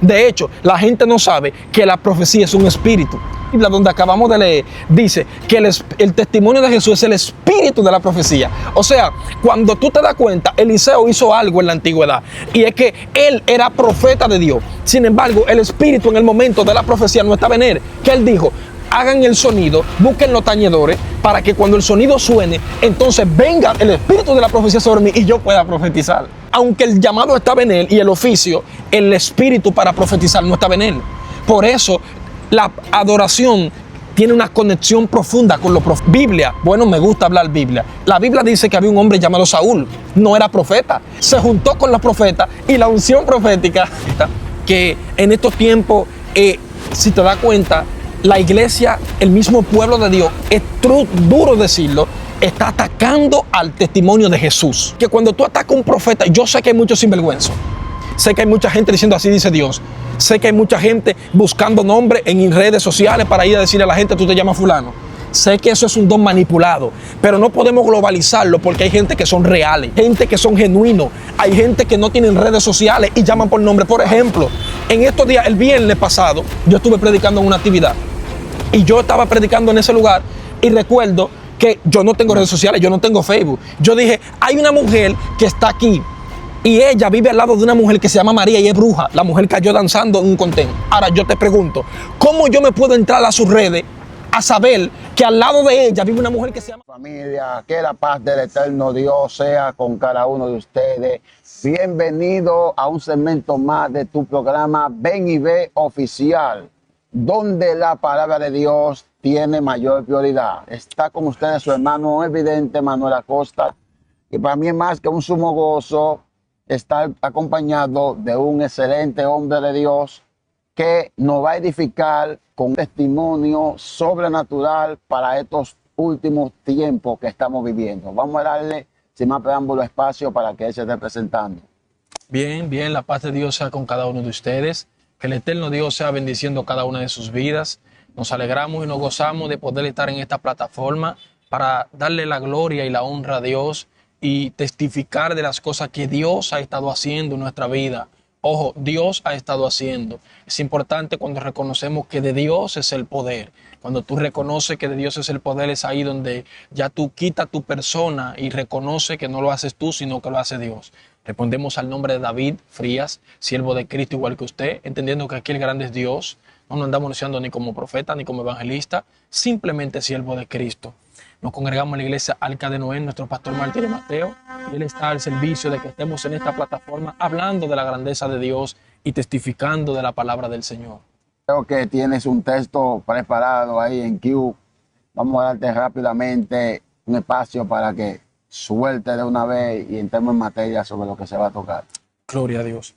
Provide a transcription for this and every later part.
De hecho, la gente no sabe que la profecía es un espíritu. La donde acabamos de leer dice que el testimonio de Jesús es el espíritu de la profecía. O sea, cuando tú te das cuenta, Eliseo hizo algo en la antigüedad y es que él era profeta de Dios. Sin embargo, el espíritu en el momento de la profecía no estaba en él. ¿Qué él dijo? Hagan el sonido, busquen los tañedores para que cuando el sonido suene, entonces venga el espíritu de la profecía sobre mí y yo pueda profetizar. Aunque el llamado estaba en él y el oficio, el espíritu para profetizar no estaba en él. Por eso la adoración tiene una conexión profunda con lo profético. Biblia, bueno, me gusta hablar Biblia. La Biblia dice que había un hombre llamado Saúl, no era profeta. Se juntó con los profetas y la unción profética, que en estos tiempos, si te das cuenta, la iglesia, el mismo pueblo de Dios, es duro decirlo, está atacando al testimonio de Jesús. Que cuando tú atacas a un profeta, yo sé que hay muchos sinvergüenzos. Sé que hay mucha gente diciendo así dice Dios. Sé que hay mucha gente buscando nombres en redes sociales para ir a decirle a la gente tú te llamas fulano. Sé que eso es un don manipulado, pero no podemos globalizarlo porque hay gente que son reales, gente que son genuinos, hay gente que no tienen redes sociales y llaman por nombre. Por ejemplo, en estos días, el viernes pasado, yo estuve predicando en una actividad y yo estaba predicando en ese lugar y recuerdo que yo no tengo redes sociales, yo no tengo Facebook. Yo dije, hay una mujer que está aquí y ella vive al lado de una mujer que se llama María y es bruja. La mujer cayó danzando en un contén. Ahora yo te pregunto, ¿cómo yo me puedo entrar a sus redes a saber que al lado de ella vive una mujer que se llama... Familia, que la paz del eterno Dios sea con cada uno de ustedes. Bienvenido a un segmento más de tu programa Ven y Ve Oficial, donde la palabra de Dios tiene mayor prioridad. Está con ustedes su hermano evidente Manuel Acosta, y para mí es más que un sumo gozo estar acompañado de un excelente hombre de Dios que nos va a edificar con un testimonio sobrenatural para estos últimos tiempos que estamos viviendo. Vamos a darle, sin más preámbulo, espacio para que él se esté presentando. Bien, bien, la paz de Dios sea con cada uno de ustedes. Que el eterno Dios sea bendiciendo cada una de sus vidas. Nos alegramos y nos gozamos de poder estar en esta plataforma para darle la gloria y la honra a Dios y testificar de las cosas que Dios ha estado haciendo en nuestra vida. Ojo, Dios ha estado haciendo. Es importante cuando reconocemos que de Dios es el poder. Cuando tú reconoces que de Dios es el poder, es ahí donde ya tú quitas tu persona y reconoces que no lo haces tú, sino que lo hace Dios. Respondemos al nombre de David Frías, siervo de Cristo igual que usted, entendiendo que aquí el grande es Dios. No nos andamos anunciando ni como profeta ni como evangelista, simplemente siervo de Cristo. Nos congregamos en la iglesia Arca de Noé, nuestro pastor Martín Mateo, y él está al servicio de que estemos en esta plataforma hablando de la grandeza de Dios y testificando de la palabra del Señor. Creo que tienes un texto preparado ahí en Q. Vamos a darte rápidamente un espacio para que suelte de una vez y entremos en materia sobre lo que se va a tocar. Gloria a Dios.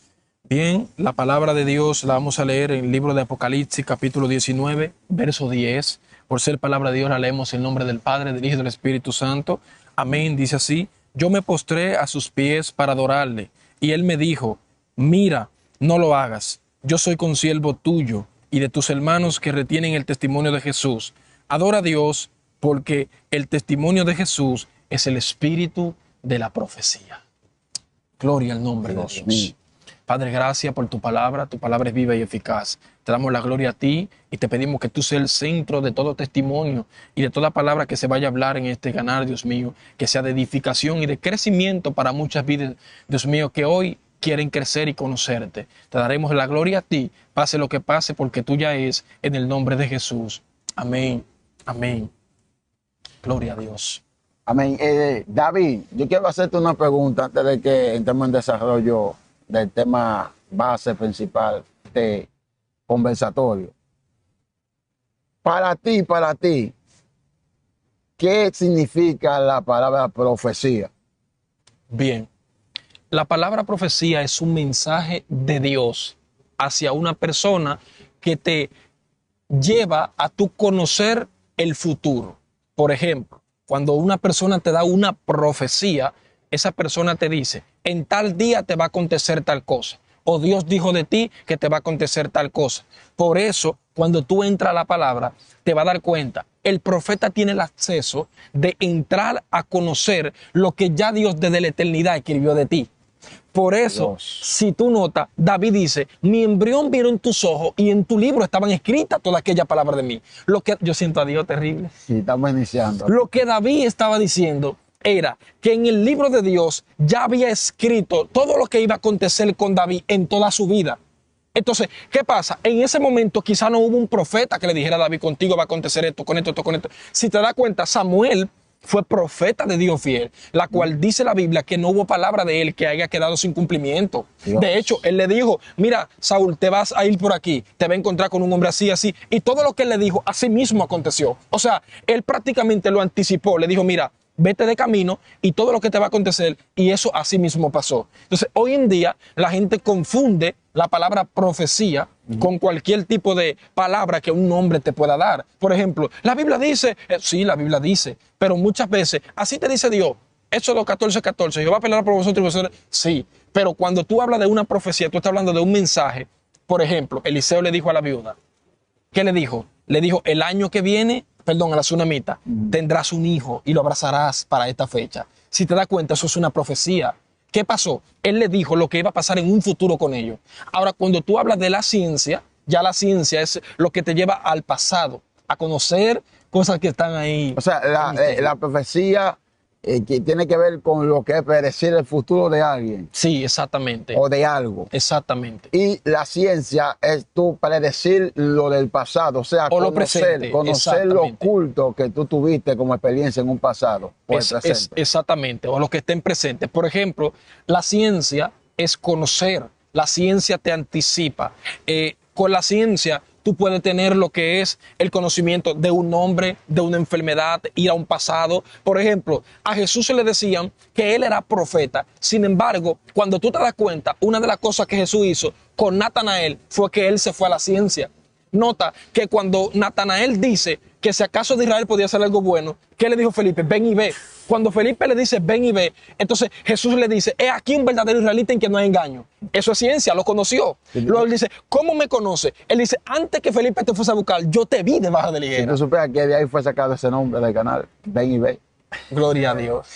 Bien, la palabra de Dios la vamos a leer en el libro de Apocalipsis, capítulo 19, verso 10. Por ser palabra de Dios la leemos en nombre del Padre, del Hijo y del Espíritu Santo. Amén. Dice así: yo me postré a sus pies para adorarle, y él me dijo, mira, no lo hagas. Yo soy consiervo tuyo y de tus hermanos que retienen el testimonio de Jesús. Adora a Dios, porque el testimonio de Jesús es el espíritu de la profecía. Gloria al nombre de Dios. Mío. Padre, gracias por tu palabra es viva y eficaz. Te damos la gloria a ti y te pedimos que tú seas el centro de todo testimonio y de toda palabra que se vaya a hablar en este canal, Dios mío, que sea de edificación y de crecimiento para muchas vidas, Dios mío, que hoy quieren crecer y conocerte. Te daremos la gloria a ti, pase lo que pase, porque tuya es, en el nombre de Jesús. Amén, amén. Gloria a Dios. Amén. David, yo quiero hacerte una pregunta antes de que entremos en desarrollo del tema base principal de conversatorio. Para ti, ¿qué significa la palabra profecía? Bien, la palabra profecía es un mensaje de Dios hacia una persona que te lleva a tu conocer el futuro. Por ejemplo, cuando una persona te da una profecía, esa persona te dice, en tal día te va a acontecer tal cosa. O Dios dijo de ti que te va a acontecer tal cosa. Por eso, cuando tú entras a la palabra, te va a dar cuenta. El profeta tiene el acceso de entrar a conocer lo que ya Dios desde la eternidad escribió de ti. Por eso, Dios. si tú notas, David dice, mi embrión vieron tus ojos y en tu libro estaban escritas todas aquellas palabras de mí. Lo que yo siento a Dios terrible. Sí, estamos iniciando. Lo que David estaba diciendo era que en el libro de Dios ya había escrito todo lo que iba a acontecer con David en toda su vida. Entonces, ¿qué pasa? En ese momento quizá no hubo un profeta que le dijera a David, contigo va a acontecer esto, con esto, esto, con esto. Si te das cuenta, Samuel fue profeta de Dios fiel, la cual dice la Biblia que no hubo palabra de él que haya quedado sin cumplimiento. Dios. De hecho, él le dijo, mira, Saúl, te vas a ir por aquí, te va a encontrar con un hombre así, así. Y todo lo que él le dijo, así mismo aconteció. O sea, él prácticamente lo anticipó, le dijo, mira, vete de camino y todo lo que te va a acontecer, y eso así mismo pasó. Entonces, hoy en día la gente confunde la palabra profecía con cualquier tipo de palabra que un hombre te pueda dar. Por ejemplo, la Biblia dice, sí, la Biblia dice, pero muchas veces, así te dice Dios, Éxodo 14:14, Jehová peleará por vosotros y vosotros, sí, pero cuando tú hablas de una profecía, tú estás hablando de un mensaje. Por ejemplo, Eliseo le dijo a la viuda, ¿qué le dijo? Le dijo, el año que viene, perdón, a la tsunamita, tendrás un hijo y lo abrazarás para esta fecha. Si te das cuenta, eso es una profecía. ¿Qué pasó? Él le dijo lo que iba a pasar en un futuro con ellos. Ahora, cuando tú hablas de la ciencia, ya la ciencia es lo que te lleva al pasado, a conocer cosas que están ahí. O sea, la profecía que tiene que ver con lo que es predecir el futuro de alguien Sí, exactamente. o de algo. Exactamente. Y la ciencia es tú predecir lo del pasado, o sea, O lo presente, conocer lo exactamente. oculto que tú tuviste como experiencia en un pasado o el presente. Exactamente, o los que estén presentes. Por ejemplo, la ciencia es conocer, la ciencia te anticipa. Con la ciencia tú puedes tener lo que es el conocimiento de un nombre, de una enfermedad, ir a un pasado. Por ejemplo, a Jesús se le decían que él era profeta. Sin embargo, cuando tú te das cuenta, una de las cosas que Jesús hizo con Natanael fue que él se fue a la ciencia. Nota que cuando Natanael dice que si acaso de Israel podía hacer algo bueno, ¿qué le dijo Felipe? Ven y ve. Cuando Felipe le dice ven y ve, entonces Jesús le dice, he aquí un verdadero israelita en que no hay engaño. Eso es ciencia, lo conoció. Luego él dice, ¿cómo me conoce? Él dice, antes que Felipe te fuese a buscar, yo te vi debajo de la Si higuera. tú supieras que de ahí fue sacado ese nombre del canal, ven y ve. Gloria a Dios.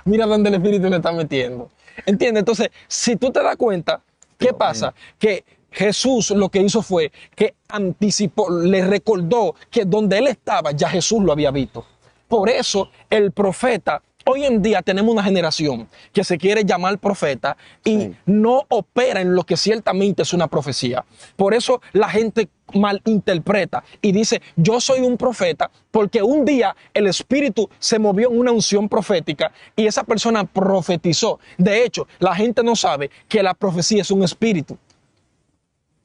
Mira dónde el Espíritu le está metiendo. ¿Entiendes? Entonces, si tú te das cuenta, ¿qué Dios pasa? mío. Que Jesús lo que hizo fue que anticipó, le recordó que donde él estaba ya Jesús lo había visto. Por eso el profeta, hoy en día tenemos una generación que se quiere llamar profeta y Sí. no opera en lo que ciertamente es una profecía. Por eso la gente malinterpreta y dice, yo soy un profeta porque un día el Espíritu se movió en una unción profética y esa persona profetizó. De hecho, la gente no sabe que la profecía es un espíritu.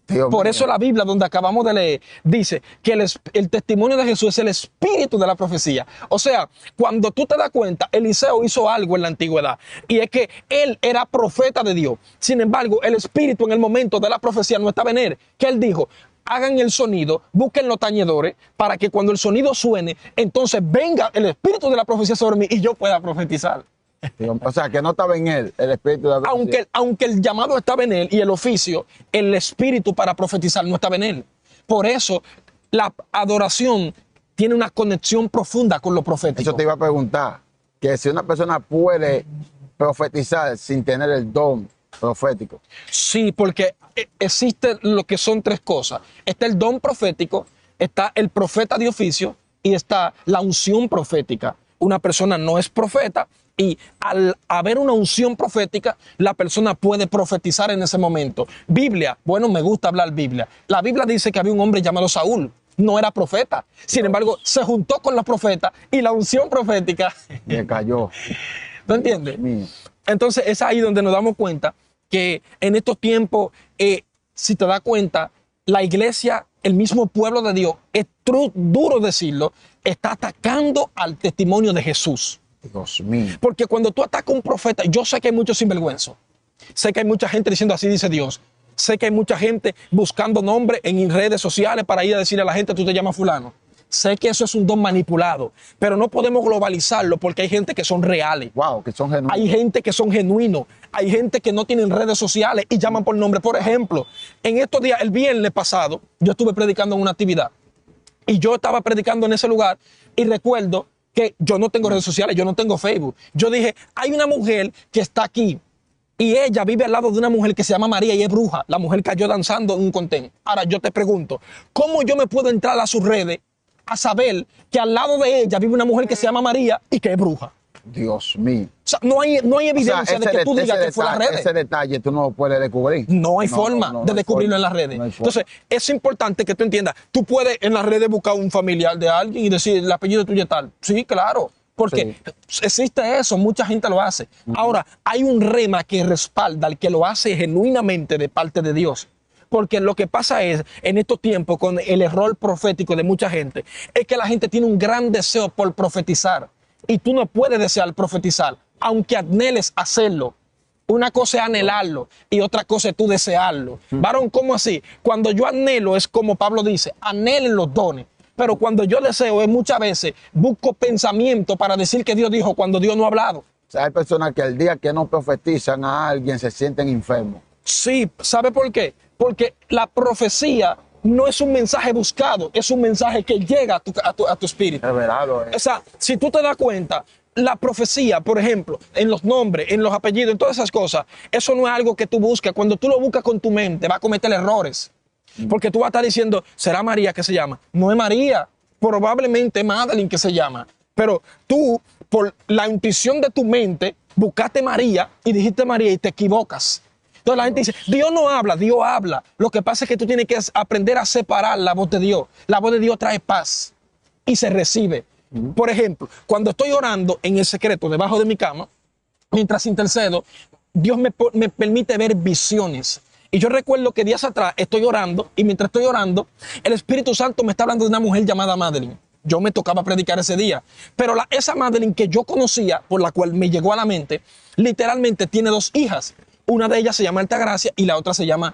Dios Por mío. eso la Biblia, donde acabamos de leer, dice que el testimonio de Jesús es el espíritu de la profecía. O sea, cuando tú te das cuenta, Eliseo hizo algo en la antigüedad y es que él era profeta de Dios. Sin embargo, el espíritu en el momento de la profecía no estaba en él. ¿Qué él dijo? Hagan el sonido, busquen los tañedores para que cuando el sonido suene, entonces venga el espíritu de la profecía sobre mí y yo pueda profetizar. O sea, que no estaba en él el espíritu de la profecía. Aunque el llamado estaba en él y el oficio, el espíritu para profetizar no estaba en él. Por eso la adoración tiene una conexión profunda con lo profético. Eso te iba a preguntar, que si una persona puede profetizar sin tener el don profético. Sí, porque existe lo que son tres cosas. Está el don profético, está el profeta de oficio y está la unción profética. Una persona no es profeta y al haber una unción profética, la persona puede profetizar en ese momento. Biblia, bueno, me gusta hablar Biblia. La Biblia dice que había un hombre llamado Saúl. No era profeta. Sin embargo, se juntó con los profetas y la unción profética. Me cayó. ¿Tú entiendes? Mío. Entonces es ahí donde nos damos cuenta que en estos tiempos, si te das cuenta, la iglesia, el mismo pueblo de Dios, es duro decirlo, está atacando al testimonio de Jesús. Dios mío. Porque cuando tú atacas a un profeta, yo sé que hay muchos sinvergüenzos. Sé que hay mucha gente diciendo así dice Dios. Sé que hay mucha gente buscando nombre en redes sociales para ir a decirle a la gente, tú te llamas fulano. Sé que eso es un don manipulado, pero no podemos globalizarlo porque hay gente que son reales. Wow, que son genuinos. Hay gente que son genuinos, hay gente que no tienen redes sociales y llaman por nombre. Por ejemplo, en estos días, el viernes pasado, yo estuve predicando en una actividad y yo estaba predicando en ese lugar y recuerdo que yo no tengo redes sociales, yo no tengo Facebook. Yo dije, hay una mujer que está aquí Y ella vive al lado de una mujer que se llama María y es bruja. La mujer cayó danzando en un contén. Ahora yo te pregunto, ¿cómo yo me puedo entrar a sus redes a saber que al lado de ella vive una mujer que se llama María y que es bruja? Dios mío. O sea, no hay evidencia de que tú digas que fue las redes. Ese detalle tú no lo puedes descubrir. No hay forma de descubrirlo en las redes. Entonces, es importante que tú entiendas. Tú puedes en las redes buscar un familiar de alguien y decir el apellido tuyo es tal. Sí, claro. Porque existe eso, mucha gente lo hace. Ahora, hay un rema que respalda al que lo hace genuinamente de parte de Dios. Porque lo que pasa es, en estos tiempos, con el error profético de mucha gente, es que la gente tiene un gran deseo por profetizar. Y tú no puedes desear profetizar, aunque anheles hacerlo. Una cosa es anhelarlo y otra cosa es tú desearlo. Varón, ¿cómo así? Cuando yo anhelo es como Pablo dice, anhelen los dones. Pero cuando yo deseo es muchas veces busco pensamiento para decir que Dios dijo cuando Dios no ha hablado. O sea, hay personas que el día que no profetizan a alguien se sienten enfermos. Sí, ¿sabe por qué? Porque la profecía no es un mensaje buscado, es un mensaje que llega a tu espíritu. Revelado. O sea, si tú te das cuenta, la profecía, por ejemplo, en los nombres, en los apellidos, en todas esas cosas, eso no es algo que tú buscas. Cuando tú lo buscas con tu mente, vas a cometer errores. Porque tú vas a estar diciendo, ¿será María que se llama? No es María, probablemente Madeline que se llama. Pero tú, por la intuición de tu mente, buscaste María y dijiste María y te equivocas. Entonces la gente dice, Dios no habla, Dios habla. Lo que pasa es que tú tienes que aprender a separar la voz de Dios. La voz de Dios trae paz y se recibe. Por ejemplo, cuando estoy orando en el secreto debajo de mi cama, mientras intercedo, Dios me permite ver visiones. Y yo recuerdo que días atrás estoy orando y mientras estoy orando, el Espíritu Santo me está hablando de una mujer llamada Madeline. Yo me tocaba predicar ese día. Pero esa Madeline que yo conocía, por la cual me llegó a la mente, literalmente tiene 2 hijas. Una de ellas se llama Altagracia y la otra se llama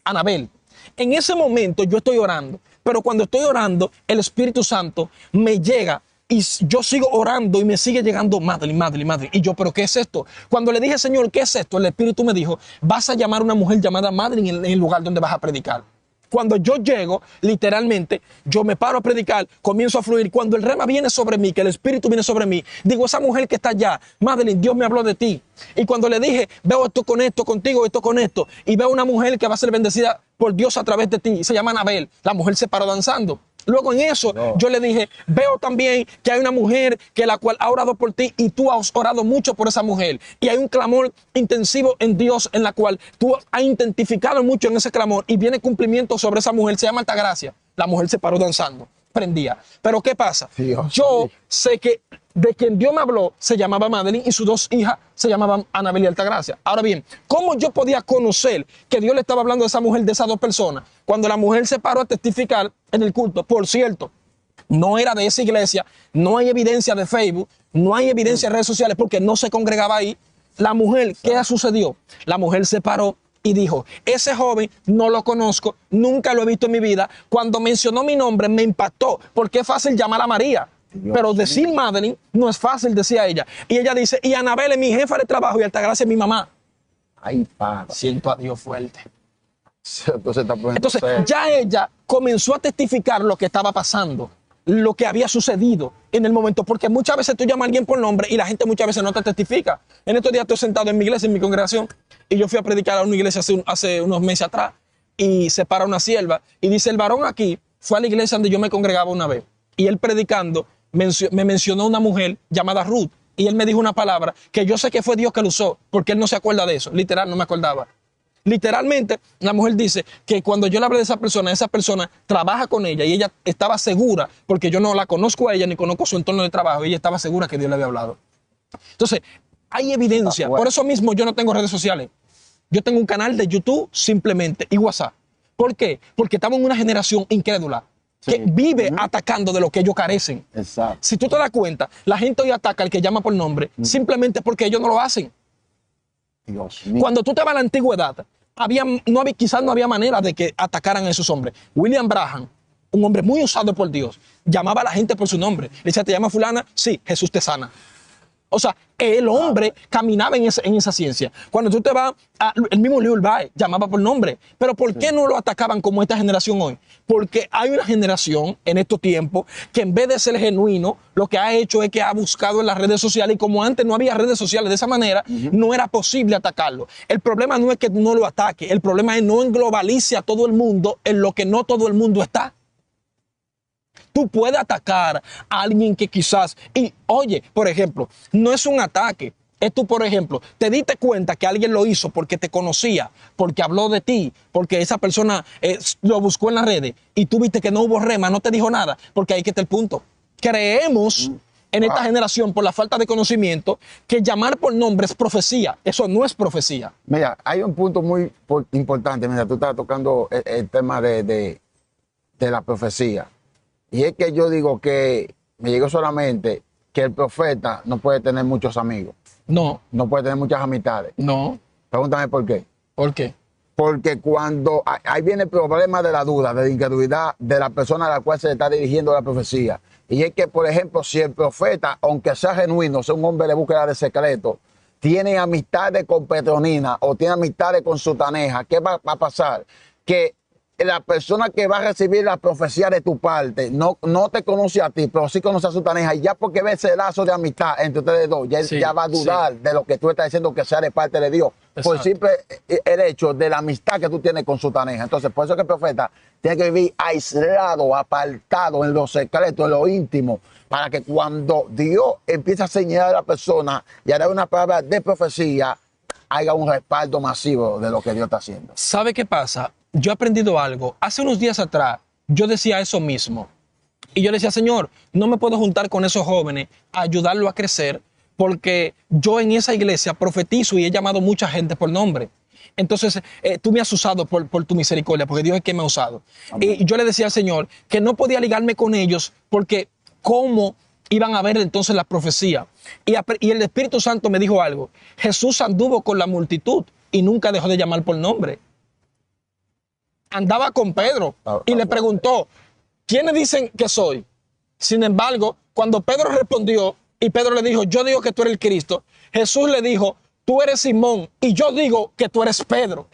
Anabel. En ese momento yo estoy orando, pero cuando estoy orando, el Espíritu Santo me llega y yo sigo orando y me sigue llegando Madeline, Madeline, Madeline. Y yo, ¿pero qué es esto? Cuando le dije, Señor, ¿qué es esto? El Espíritu me dijo, vas a llamar a una mujer llamada Madeline en el lugar donde vas a predicar. Cuando yo llego, literalmente, yo me paro a predicar, comienzo a fluir. Cuando el rema viene sobre mí, que el Espíritu viene sobre mí, digo, esa mujer que está allá, Madeline, Dios me habló de ti. Y cuando le dije, veo esto con esto, contigo, esto con esto, y veo una mujer que va a ser bendecida por Dios a través de ti, y se llama Anabel, la mujer se paró danzando. Luego en eso yo le dije, veo también que hay una mujer que la cual ha orado por ti y tú has orado mucho por esa mujer. Y hay un clamor intensivo en Dios en la cual tú has identificado mucho en ese clamor y viene cumplimiento sobre esa mujer. Se llama Altagracia. La mujer se paró danzando, prendía. Pero ¿qué pasa? Yo sé que de quien Dios me habló se llamaba Madeline y sus 2 hijas se llamaban Anabel y Altagracia. Ahora bien, ¿cómo yo podía conocer que Dios le estaba hablando de esa mujer, de esas 2 personas? Cuando la mujer se paró a testificar en el culto, por cierto, no era de esa iglesia, no hay evidencia de Facebook, no hay evidencia de redes sociales porque no se congregaba ahí. La mujer, ¿qué sucedió? La mujer se paró y dijo, ese joven no lo conozco, nunca lo he visto en mi vida. Cuando mencionó mi nombre me impactó porque es fácil llamar a María. Pero decir Madeline no es fácil, decía ella. Y ella dice, y Anabel es mi jefa de trabajo y Altagracia es mi mamá. Ay, padre. Siento a Dios fuerte. Entonces ya ella comenzó a testificar lo que estaba pasando, lo que había sucedido en el momento. Porque muchas veces tú llamas a alguien por nombre y la gente muchas veces no te testifica. En estos días estoy sentado en mi iglesia, en mi congregación, y yo fui a predicar a una iglesia hace unos meses atrás y se para una sierva y dice, el varón aquí fue a la iglesia donde yo me congregaba una vez. Y él predicando me mencionó una mujer llamada Ruth y él me dijo una palabra que yo sé que fue Dios que lo usó porque él no se acuerda de eso. Literal, no me acordaba. Literalmente, la mujer dice que cuando yo le hablé de esa persona trabaja con ella y ella estaba segura, porque yo no la conozco a ella ni conozco su entorno de trabajo, ella estaba segura que Dios le había hablado. Entonces, hay evidencia. Por eso mismo yo no tengo redes sociales. Yo tengo un canal de YouTube simplemente y WhatsApp. ¿Por qué? Porque estamos en una generación incrédula que vive atacando de lo que ellos carecen. Exacto. Si tú te das cuenta, la gente hoy ataca al que llama por nombre simplemente porque ellos no lo hacen. Dios mío. Cuando tú te vas a la antigüedad, quizás no había manera de que atacaran a esos hombres. William Branham, un hombre muy usado por Dios, llamaba a la gente por su nombre. Le decía, ¿te llama fulana? Sí, Jesús te sana. O sea, el hombre caminaba en esa ciencia. Cuando tú te vas, el mismo Liu Bai llamaba por nombre. Pero ¿por qué no lo atacaban como esta generación hoy? Porque hay una generación en estos tiempos que en vez de ser genuino, lo que ha hecho es que ha buscado en las redes sociales, y como antes no había redes sociales de esa manera, no era posible atacarlo. El problema no es que no lo ataque, el problema es no englobalice a todo el mundo en lo que no todo el mundo está. Tú puedes atacar a alguien que quizás, y oye, por ejemplo, no es un ataque. Es tú, por ejemplo, te diste cuenta que alguien lo hizo porque te conocía, porque habló de ti, porque esa persona lo buscó en las redes y tú viste que no hubo rema, no te dijo nada, porque ahí que está el punto. Creemos en esta generación, por la falta de conocimiento, que llamar por nombre es profecía. Eso no es profecía. Mira, hay un punto muy importante. Mira, tú estás tocando el tema de la profecía. Y es que yo digo que me llegó solamente que el profeta no puede tener muchos amigos. No. No puede tener muchas amistades. No. Pregúntame por qué. ¿Por qué? Porque cuando ahí viene el problema de la duda, de la incredulidad de la persona a la cual se le está dirigiendo la profecía. Y es que, por ejemplo, si el profeta, aunque sea genuino, sea un hombre de búsqueda de secreto, tiene amistades con Petronina o tiene amistades con Sutaneja, ¿qué va a pasar? Que la persona que va a recibir la profecía de tu parte no te conoce a ti, pero sí conoce a Sutaneja, y ya porque ve ese lazo de amistad entre ustedes dos, ya va a dudar de lo que tú estás diciendo que sea de parte de Dios. Exacto. Por simple el hecho de la amistad que tú tienes con Sutaneja. Entonces, por eso es que el profeta tiene que vivir aislado, apartado, en lo secreto, en lo íntimo, para que cuando Dios empiece a señalar a la persona y a dar una palabra de profecía, haya un respaldo masivo de lo que Dios está haciendo. ¿Sabe qué pasa? Yo he aprendido algo. Hace unos días atrás, yo decía eso mismo. Y yo decía, Señor, no me puedo juntar con esos jóvenes a ayudarlo a crecer, porque yo en esa iglesia profetizo y he llamado mucha gente por nombre. Entonces, tú me has usado por tu misericordia, porque Dios es quien me ha usado. Y yo le decía al Señor que no podía ligarme con ellos, porque ¿cómo iban a ver entonces la profecía? Y el Espíritu Santo me dijo algo. Jesús anduvo con la multitud y nunca dejó de llamar por nombre. Andaba con Pedro y le preguntó, ¿quiénes dicen que soy? Sin embargo, cuando Pedro respondió y Pedro le dijo, yo digo que tú eres el Cristo, Jesús le dijo, tú eres Simón y yo digo que tú eres Pedro.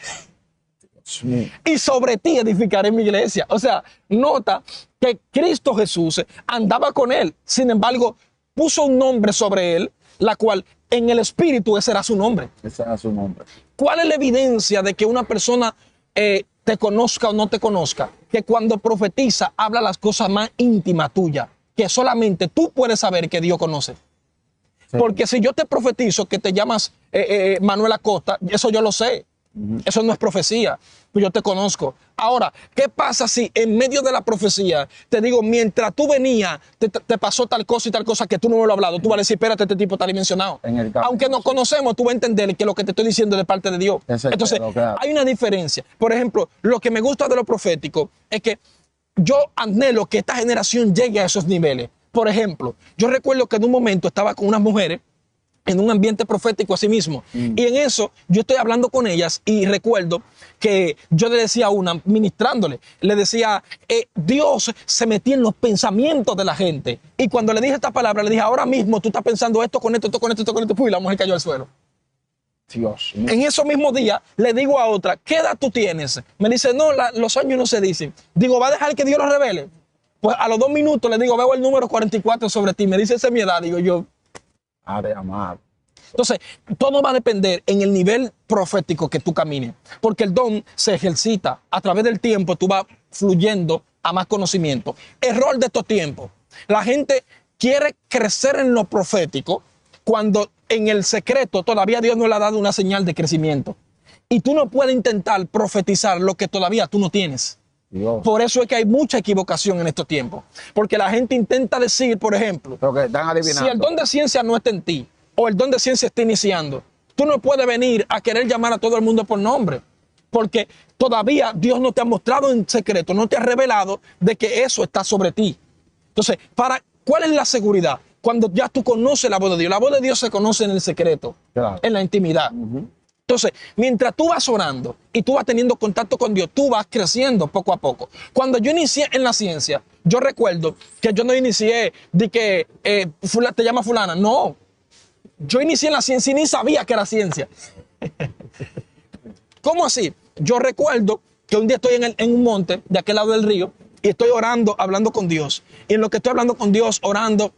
Y sobre ti edificaré mi iglesia. O sea, nota que Cristo Jesús andaba con él. Sin embargo, puso un nombre sobre él, la cual en el Espíritu ese era su nombre. Ese era su nombre. ¿Cuál es la evidencia de que una persona te conozca o no te conozca? Que cuando profetiza habla las cosas más íntimas tuyas, que solamente tú puedes saber que Dios conoce. Sí. Porque si yo te profetizo que te llamas Manuel Acosta, eso yo lo sé. Eso no es profecía, pues yo te conozco. Ahora, ¿qué pasa si en medio de la profecía te digo, mientras tú venías, te pasó tal cosa y tal cosa que tú no me lo has hablado? Tú vas a decir, espérate, este tipo está dimensionado. Aunque nos conocemos, tú vas a entender que lo que te estoy diciendo es de parte de Dios. Entonces, hay una diferencia. Por ejemplo, lo que me gusta de lo profético es que yo anhelo que esta generación llegue a esos niveles. Por ejemplo, yo recuerdo que en un momento estaba con unas mujeres en un ambiente profético así mismo. Y en eso yo estoy hablando con ellas y recuerdo que yo le decía a una, ministrándole, le decía, Dios se metía en los pensamientos de la gente. Y cuando le dije esta palabra, le dije, ahora mismo tú estás pensando esto con esto, esto con esto, esto con esto. Y la mujer cayó al suelo. Dios. En esos mismos días le digo a otra, ¿qué edad tú tienes? Me dice, no, los años no se dicen. Digo, ¿va a dejar que Dios lo revele? Pues a los 2 minutos le digo, veo el número 44 sobre ti. Me dice, esa es mi edad. Digo yo, de amar. Entonces, todo va a depender en el nivel profético que tú camines, porque el don se ejercita a través del tiempo, tú vas fluyendo a más conocimiento. Error de estos tiempos. La gente quiere crecer en lo profético cuando en el secreto todavía Dios no le ha dado una señal de crecimiento. Y tú no puedes intentar profetizar lo que todavía tú no tienes. Dios. Por eso es que hay mucha equivocación en estos tiempos. Porque la gente intenta decir, por ejemplo, si el don de ciencia no está en ti, o el don de ciencia está iniciando, tú no puedes venir a querer llamar a todo el mundo por nombre. Porque todavía Dios no te ha mostrado en secreto, no te ha revelado de que eso está sobre ti. Entonces, ¿cuál es la seguridad? Cuando ya tú conoces la voz de Dios. La voz de Dios se conoce en el secreto, claro, en la intimidad. Entonces, mientras tú vas orando y tú vas teniendo contacto con Dios, tú vas creciendo poco a poco. Cuando yo inicié en la ciencia, yo recuerdo que yo no inicié de que te llama fulana. No, Yo inicié en la ciencia y ni sabía que era ciencia. ¿Cómo así? Yo recuerdo que un día estoy en un monte de aquel lado del río y estoy orando, hablando con Dios. Y en lo que estoy hablando con Dios, orando,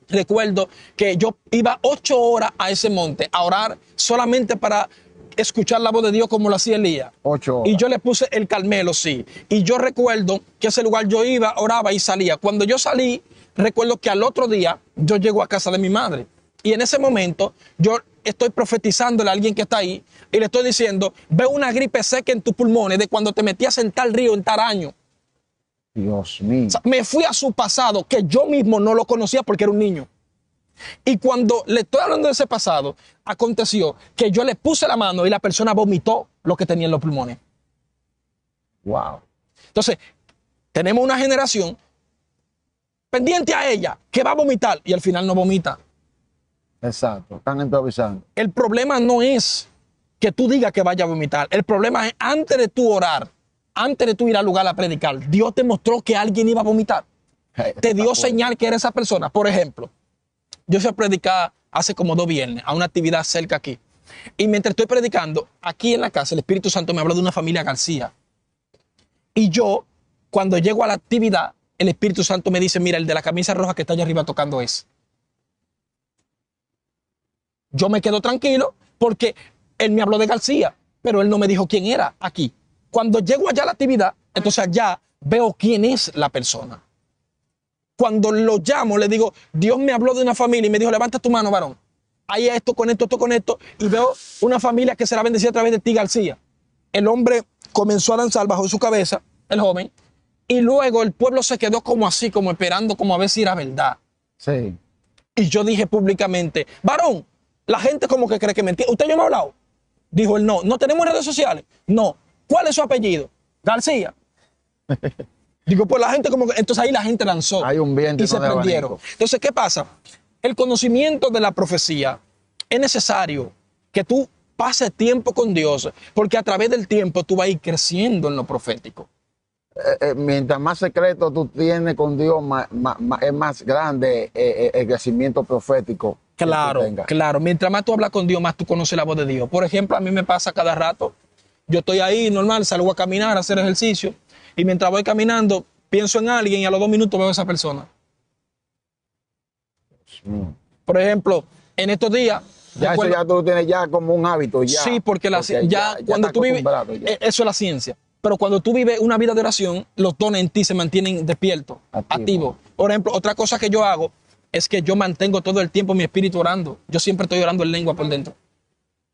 recuerdo que yo iba 8 horas a ese monte a orar solamente para escuchar la voz de Dios como lo hacía Elías. 8 horas. Y yo le puse el Carmelo, sí. Y yo recuerdo que ese lugar yo iba, oraba y salía. Cuando yo salí, recuerdo que al otro día yo llego a casa de mi madre. Y en ese momento yo estoy profetizándole a alguien que está ahí y le estoy diciendo, veo una gripe seca en tus pulmones de cuando te metías en tal río, en tal año. Dios mío. O sea, me fui a su pasado que yo mismo no lo conocía porque era un niño. Y cuando le estoy hablando de ese pasado, aconteció que yo le puse la mano y la persona vomitó lo que tenía en los pulmones. Wow. Entonces, tenemos una generación pendiente a ella que va a vomitar y al final no vomita. Exacto. Están improvisando. El problema no es que tú digas que vaya a vomitar. El problema es antes de tú orar, antes de tú ir al lugar a predicar, Dios te mostró que alguien iba a vomitar. Te dio señal que era esa persona. Por ejemplo, yo fui a predicar hace como 2 viernes a una actividad cerca aquí. Y mientras estoy predicando, aquí en la casa, el Espíritu Santo me habló de una familia García. Y yo, cuando llego a la actividad, el Espíritu Santo me dice, mira, el de la camisa roja que está allá arriba tocando es. Yo me quedo tranquilo porque él me habló de García, pero él no me dijo quién era aquí. Cuando llego allá a la actividad, entonces allá veo quién es la persona. Cuando lo llamo, le digo, Dios me habló de una familia y me dijo, levanta tu mano, varón. Hay esto, con esto, y veo una familia que será bendecida a través de ti, García. El hombre comenzó a danzar bajo su cabeza, el joven, y luego el pueblo se quedó como así, como esperando, como a ver si era verdad. Sí. Y yo dije públicamente, varón, la gente como que cree que mentira. ¿Usted ya me ha hablado? Dijo él, no. ¿No tenemos redes sociales? No. ¿Cuál es su apellido? García. Digo, pues la gente como que... Entonces ahí la gente lanzó. Hay un viento y se prendieron. Entonces, ¿qué pasa? El conocimiento de la profecía es necesario que tú pases tiempo con Dios, porque a través del tiempo tú vas a ir creciendo en lo profético. Mientras más secreto tú tienes con Dios, es más grande el crecimiento profético. Claro. Mientras más tú hablas con Dios, más tú conoces la voz de Dios. Por ejemplo, a mí me pasa cada rato. Yo estoy ahí normal, salgo a caminar, a hacer ejercicio. Y mientras voy caminando, pienso en alguien y a los 2 minutos veo a esa persona. Por ejemplo, en estos días... Ya eso ya tú lo tienes ya como un hábito. Ya, sí, porque ya cuando tú vives... Eso es la ciencia. Pero cuando tú vives una vida de oración, los dones en ti se mantienen despiertos, activos. Por ejemplo, otra cosa que yo hago es que yo mantengo todo el tiempo mi espíritu orando. Yo siempre estoy orando en lengua por dentro.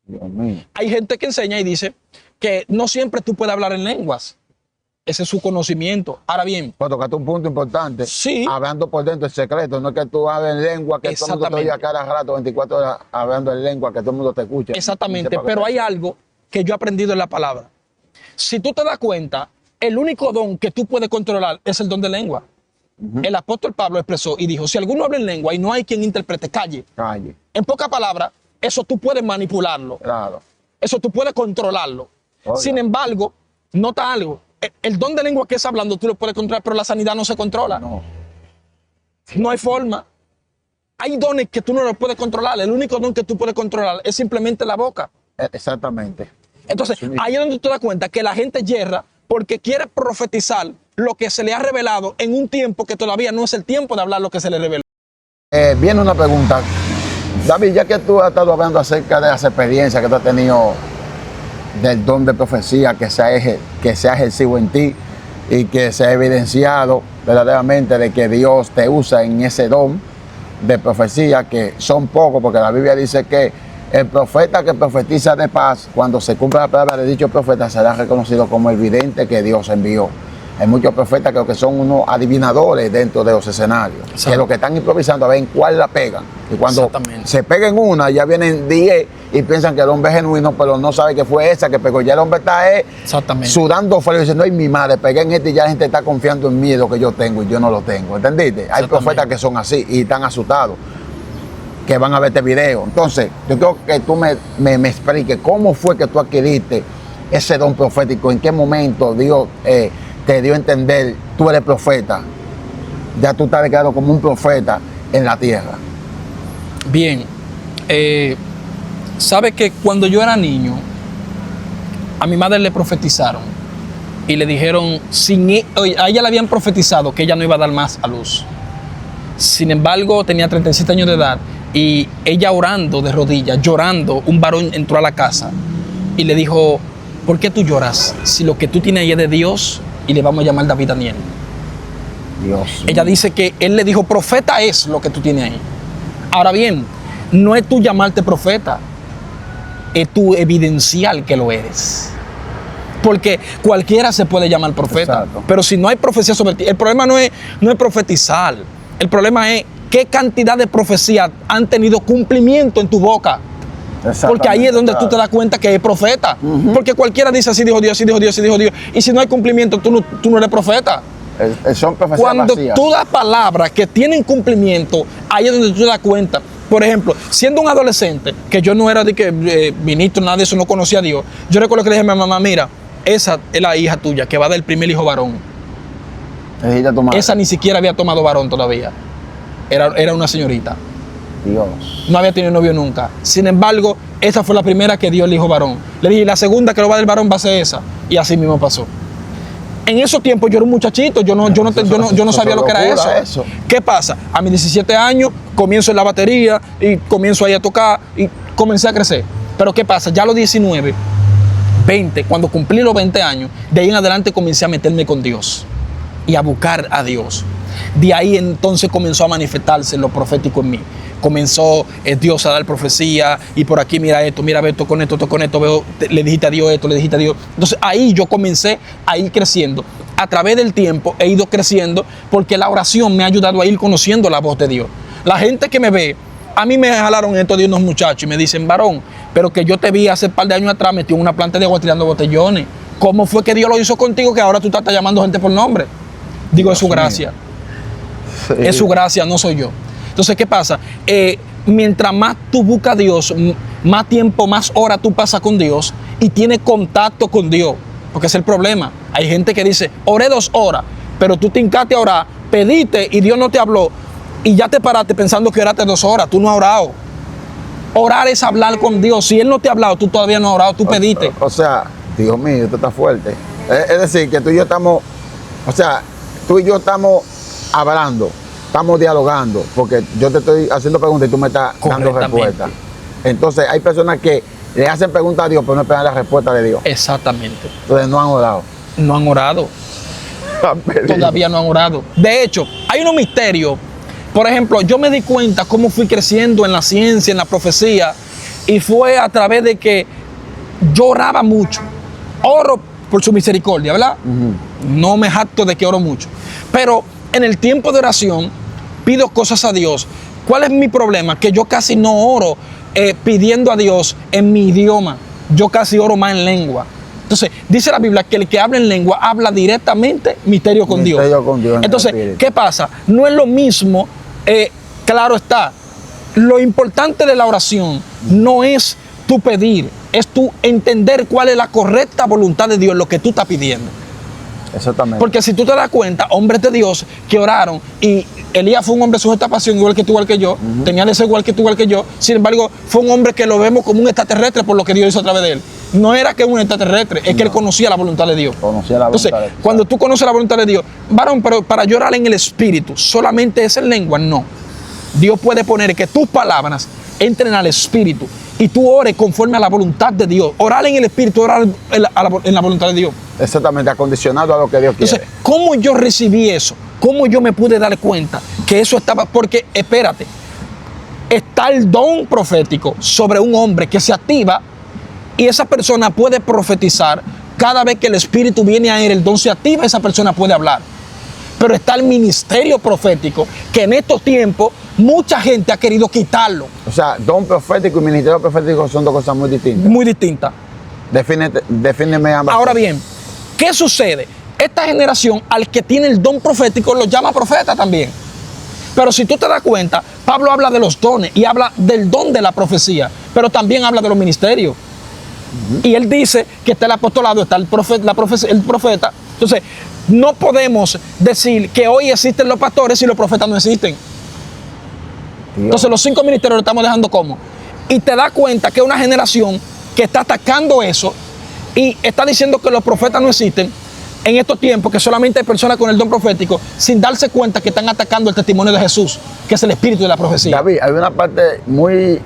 Dios mío. Hay gente que enseña y dice que no siempre tú puedes hablar en lenguas. Ese es su conocimiento. Ahora bien. Pues tocaste un punto importante. Sí. Hablando por dentro, el secreto. No es que tú hables en lengua, que todo el mundo te oiga cada rato, 24 horas hablando en lengua, que todo el mundo te escuche. Exactamente. Pero hay algo que yo he aprendido en la palabra. Si tú te das cuenta, el único don que tú puedes controlar es el don de lengua. El apóstol Pablo expresó y dijo, si alguno habla en lengua y no hay quien interprete, calle. Calle. En pocas palabras, eso tú puedes manipularlo. Claro. Eso tú puedes controlarlo. Oiga. Sin embargo, nota algo. El don de lengua que es hablando tú lo puedes controlar, pero la sanidad no se controla. No hay forma. Hay dones que tú no los puedes controlar. El único don que tú puedes controlar es simplemente la boca. Exactamente. Entonces, ahí es donde tú te das cuenta que la gente yerra porque quiere profetizar lo que se le ha revelado en un tiempo que todavía no es el tiempo de hablar lo que se le reveló. Viene una pregunta. David, ya que tú has estado hablando acerca de las experiencias que tú has tenido del don de profecía que se ha ejercido en ti y que se ha evidenciado verdaderamente de que Dios te usa en ese don de profecía, que son pocos, porque la Biblia dice que el profeta que profetiza de paz, cuando se cumpla la palabra de dicho profeta, será reconocido como el vidente que Dios envió. Hay muchos profetas que son unos adivinadores dentro de los escenarios, que lo que están improvisando a ver en cuál la pegan. Y cuando se peguen una, ya vienen 10 y piensan que el hombre es genuino, pero no sabe que fue esa que pegó. Ya el hombre está sudando frío diciendo, ay, mi madre, pegué en este y ya la gente está confiando en mí, lo que yo tengo y yo no lo tengo. ¿Entendiste? Hay profetas que son así y están asustados, que van a ver este video. Entonces, yo quiero que tú me expliques cómo fue que tú adquiriste ese don profético, en qué momento Dios te dio a entender, tú eres profeta, ya tú estás declarado como un profeta en la tierra. Bien, Sabe que cuando yo era niño, a mi madre le profetizaron y le dijeron, a ella le habían profetizado que ella no iba a dar más a luz. Sin embargo, tenía 37 años de edad y ella orando de rodillas, llorando, un varón entró a la casa y le dijo, ¿por qué tú lloras si lo que tú tienes ahí es de Dios y le vamos a llamar David Daniel? Dios. Ella dice que él le dijo, profeta es lo que tú tienes ahí. Ahora bien, no es tú llamarte profeta, es tu evidencial que lo eres. Porque cualquiera se puede llamar profeta. Exacto. Pero si no hay profecía sobre ti, el problema no es profetizar. El problema es qué cantidad de profecías han tenido cumplimiento en tu boca. Porque ahí es donde tú te das cuenta que es profeta. Porque cualquiera dice así dijo Dios, así dijo Dios, así dijo Dios. Y si no hay cumplimiento, tú no eres profeta. Son profecías Cuando vacías. tú das palabras que tienen cumplimiento, ahí es donde tú te das cuenta. Por ejemplo, siendo un adolescente, que yo no era de que ministro, nada de eso, no conocía a Dios, yo recuerdo que le dije a mi mamá, mira, esa es la hija tuya, que va a dar el primer hijo varón. Esa ni siquiera había tomado varón todavía. Era una señorita. Dios. No había tenido novio nunca. Sin embargo, esa fue la primera que dio el hijo varón. Le dije, la segunda que lo va a dar el varón va a ser esa. Y así mismo pasó. En esos tiempos yo era un muchachito, yo no sabía lo que era eso. ¿Qué pasa? A mis 17 años comienzo en la batería y comienzo ahí a tocar y comencé a crecer. Pero ¿qué pasa? Ya a los 19, 20, cuando cumplí los 20 años, de ahí en adelante comencé a meterme con Dios y a buscar a Dios. De ahí entonces comenzó a manifestarse lo profético en mí. Comenzó Dios a dar profecía y por aquí mira esto, con esto, veo, le dijiste a Dios esto, le dijiste a Dios. Entonces ahí yo comencé a ir creciendo. A través del tiempo he ido creciendo porque la oración me ha ayudado a ir conociendo la voz de Dios. La gente que me ve, a mí me jalaron esto de unos muchachos y me dicen, varón, pero que yo te vi hace un par de años atrás metido en una planta de agua tirando botellones. ¿Cómo fue que Dios lo hizo contigo que ahora tú estás llamando gente por nombre? Digo, es su gracia. Sí. Es su gracia, no soy yo. Entonces, ¿qué pasa? Mientras más tú buscas a Dios, más tiempo, más horas tú pasas con Dios y tienes contacto con Dios. Porque ese es el problema. Hay gente que dice, oré 2 horas, pero tú te hincaste a orar, pediste y Dios no te habló y ya te paraste pensando que oraste 2 horas. Tú no has orado. Orar es hablar con Dios. Si Él no te ha hablado, tú todavía no has orado, tú pediste. O sea, Dios mío, esto está fuerte. Es decir, que tú y yo estamos, hablando. Estamos dialogando, porque yo te estoy haciendo preguntas y tú me estás dando respuestas. Entonces, hay personas que le hacen preguntas a Dios, pero no esperan la respuesta de Dios. Exactamente. Entonces, no han orado. No han orado. Todavía no han orado. De hecho, hay unos misterios. Por ejemplo, yo me di cuenta cómo fui creciendo en la ciencia, en la profecía, y fue a través de que yo oraba mucho. Oro por su misericordia, ¿verdad? No me jacto de que oro mucho. Pero en el tiempo de oración pido cosas a Dios. ¿Cuál es mi problema? Que yo casi no oro pidiendo a Dios en mi idioma. Yo casi oro más en lengua. Entonces, dice la Biblia que el que habla en lengua habla directamente misterio con Dios. Entonces, ¿qué pasa? No es lo mismo, claro está. Lo importante de la oración no es tu pedir, es tu entender cuál es la correcta voluntad de Dios, lo que tú estás pidiendo. Exactamente. Porque si tú te das cuenta, hombres de Dios que oraron, y Elías fue un hombre sujeto a pasión igual que tú, igual que yo, tenía deseo igual que tú, igual que yo, sin embargo, fue un hombre que lo vemos como un extraterrestre por lo que Dios hizo a través de él. No era que un extraterrestre, es que él conocía la voluntad de Dios. Entonces, cuando tú conoces la voluntad de Dios, varón, pero para llorar en el espíritu, solamente es en lengua, no. Dios puede poner que tus palabras entren al espíritu y tú ores conforme a la voluntad de Dios. Orar en el espíritu, orar en la voluntad de Dios. Exactamente, acondicionado a lo que Dios quiere. Entonces, ¿cómo yo recibí eso? ¿Cómo yo me pude dar cuenta que eso estaba? Porque, espérate, está el don profético sobre un hombre que se activa y esa persona puede profetizar. Cada vez que el espíritu viene a él, el don se activa, esa persona puede hablar. Pero está el ministerio profético, que en estos tiempos mucha gente ha querido quitarlo. O sea, don profético y ministerio profético son dos cosas muy distintas. Muy distintas. Defíneme ambas. Ahora bien, ¿qué sucede? Esta generación, al que tiene el don profético, lo llama profeta también. Pero si tú te das cuenta, Pablo habla de los dones y habla del don de la profecía, pero también habla de los ministerios. Y él dice que está el apostolado, está el profeta. Entonces, no podemos decir que hoy existen los pastores si los profetas no existen. Entonces, los 5 ministerios lo estamos dejando como y te das cuenta que es una generación que está atacando eso y está diciendo que los profetas no existen en estos tiempos, que solamente hay personas con el don profético, sin darse cuenta que están atacando el testimonio de Jesús, que es el espíritu de la profecía. David, hay una parte muy